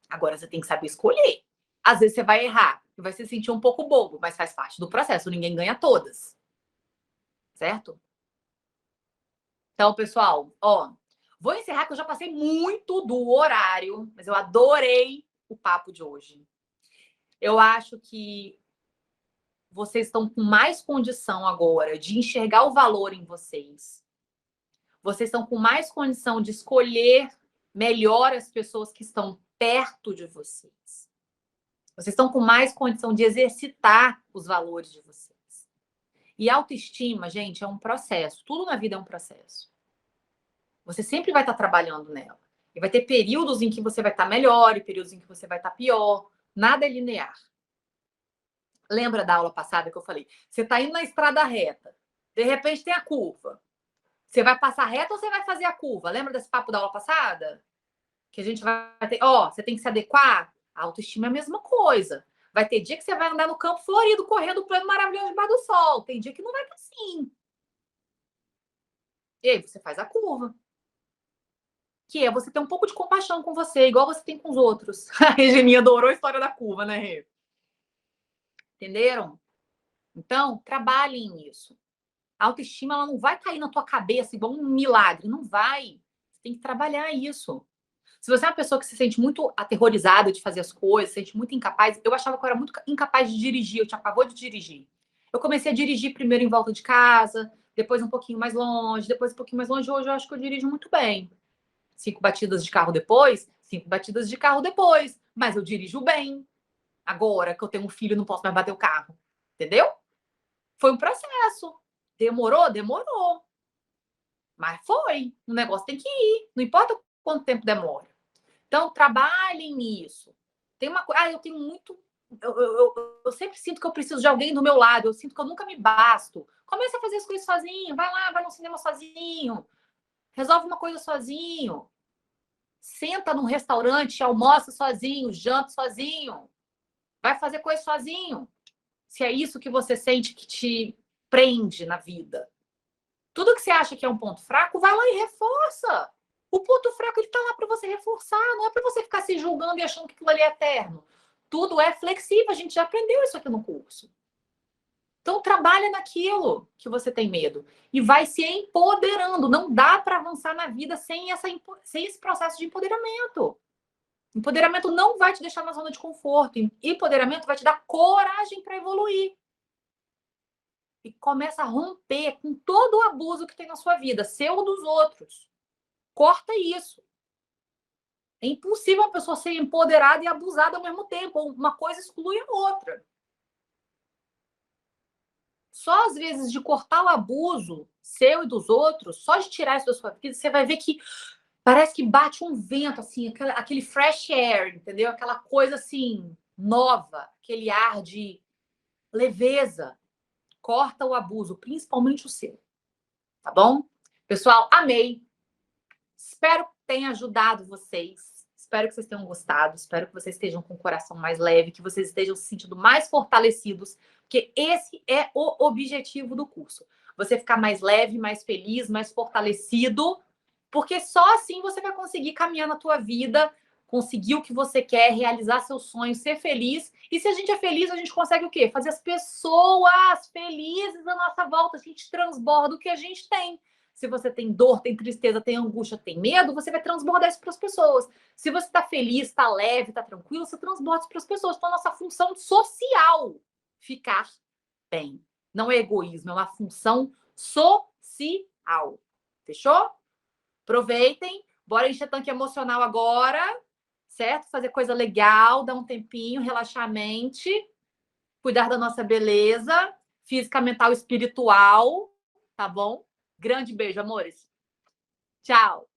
Agora você tem que saber escolher. Às vezes você vai errar e vai se sentir um pouco bobo, mas faz parte do processo. Ninguém ganha todas. Certo? Então, pessoal, ó, vou encerrar que eu já passei muito do horário, mas eu adorei o papo de hoje. Eu acho que vocês estão com mais condição agora de enxergar o valor em vocês. Vocês estão com mais condição de escolher melhor as pessoas que estão perto de vocês. Vocês estão com mais condição de exercitar os valores de vocês. E autoestima, gente, é um processo. Tudo na vida é um processo. Você sempre vai estar trabalhando nela. E vai ter períodos em que você vai estar melhor e períodos em que você vai estar pior. Nada é linear. Lembra da aula passada que eu falei? Você está indo na estrada reta. De repente tem a curva. Você vai passar reta ou você vai fazer a curva? Lembra desse papo da aula passada? Que a gente vai ter. Ó, você tem que se adequar. A autoestima é a mesma coisa. Vai ter dia que você vai andar no campo florido, correndo plano maravilhoso debaixo do sol. Tem dia que não vai estar assim. E aí você faz a curva. Que é você ter um pouco de compaixão com você, igual você tem com os outros. A Regininha adorou a história da curva, né, Rê? Entenderam? Então, trabalhem nisso. A autoestima ela não vai cair na tua cabeça igual um milagre. Não vai. Você tem que trabalhar isso. Se você é uma pessoa que se sente muito aterrorizada de fazer as coisas, se sente muito incapaz, eu achava que eu era muito incapaz de dirigir, eu tinha pavor de dirigir. Eu comecei a dirigir primeiro em volta de casa, depois um pouquinho mais longe, depois um pouquinho mais longe. Hoje eu acho que eu dirijo muito bem. 5 batidas de carro depois, 5 batidas de carro depois. Mas eu dirijo bem. Agora que eu tenho um filho, não posso mais bater o carro. Entendeu? Foi um processo. Demorou? Demorou. Mas foi. O negócio tem que ir. Não importa quanto tempo demora. Então, trabalhem nisso. Tem uma coisa. Ah, eu tenho muito. Eu sempre sinto que eu preciso de alguém do meu lado. Eu sinto que eu nunca me basto. Comece a fazer as coisas sozinho. Vai lá, vai no cinema sozinho. Resolve uma coisa sozinho. Senta num restaurante, almoça sozinho, janta sozinho. Vai fazer coisa sozinho. Se é isso que você sente que te prende na vida. Tudo que você acha que é um ponto fraco, vai lá e reforça. O ponto fraco ele tá lá para você reforçar, não é para você ficar se julgando e achando que aquilo ali é eterno. Tudo é flexível, a gente já aprendeu isso aqui no curso. Então trabalha naquilo que você tem medo e vai se empoderando. Não dá para avançar na vida sem esse processo de empoderamento. Empoderamento não vai te deixar na zona de conforto. Empoderamento vai te dar coragem para evoluir. e começa a romper com todo o abuso que tem na sua vida, seu ou dos outros. Corta isso. É impossível uma pessoa ser empoderada e abusada ao mesmo tempo. Uma coisa exclui a outra. Só às vezes de cortar o abuso seu e dos outros, só de tirar isso da sua vida, você vai ver que parece que bate um vento, assim, aquele fresh air, entendeu? Aquela coisa assim, nova, aquele ar de leveza. Corta o abuso, principalmente o seu. Tá bom? Pessoal, amei. Espero que tenha ajudado vocês. Espero que vocês tenham gostado. Espero que vocês estejam com o coração mais leve, que vocês estejam se sentindo mais fortalecidos, porque esse é o objetivo do curso. Você ficar mais leve, mais feliz, mais fortalecido, porque só assim você vai conseguir caminhar na tua vida, conseguir o que você quer, realizar seus sonhos, ser feliz. E se a gente é feliz, a gente consegue o quê? Fazer as pessoas felizes à nossa volta. A gente transborda o que a gente tem. Se você tem dor, tem tristeza, tem angústia, tem medo, você vai transbordar isso para as pessoas. Se você está feliz, está leve, está tranquilo, você transborda isso para as pessoas. Então, a nossa função social ficar bem. Não é egoísmo, é uma função social. Fechou? Aproveitem. Bora encher tanque emocional agora, certo? Fazer coisa legal, dar um tempinho, relaxar a mente, cuidar da nossa beleza física, mental e espiritual, tá bom? Grande beijo, amores. Tchau.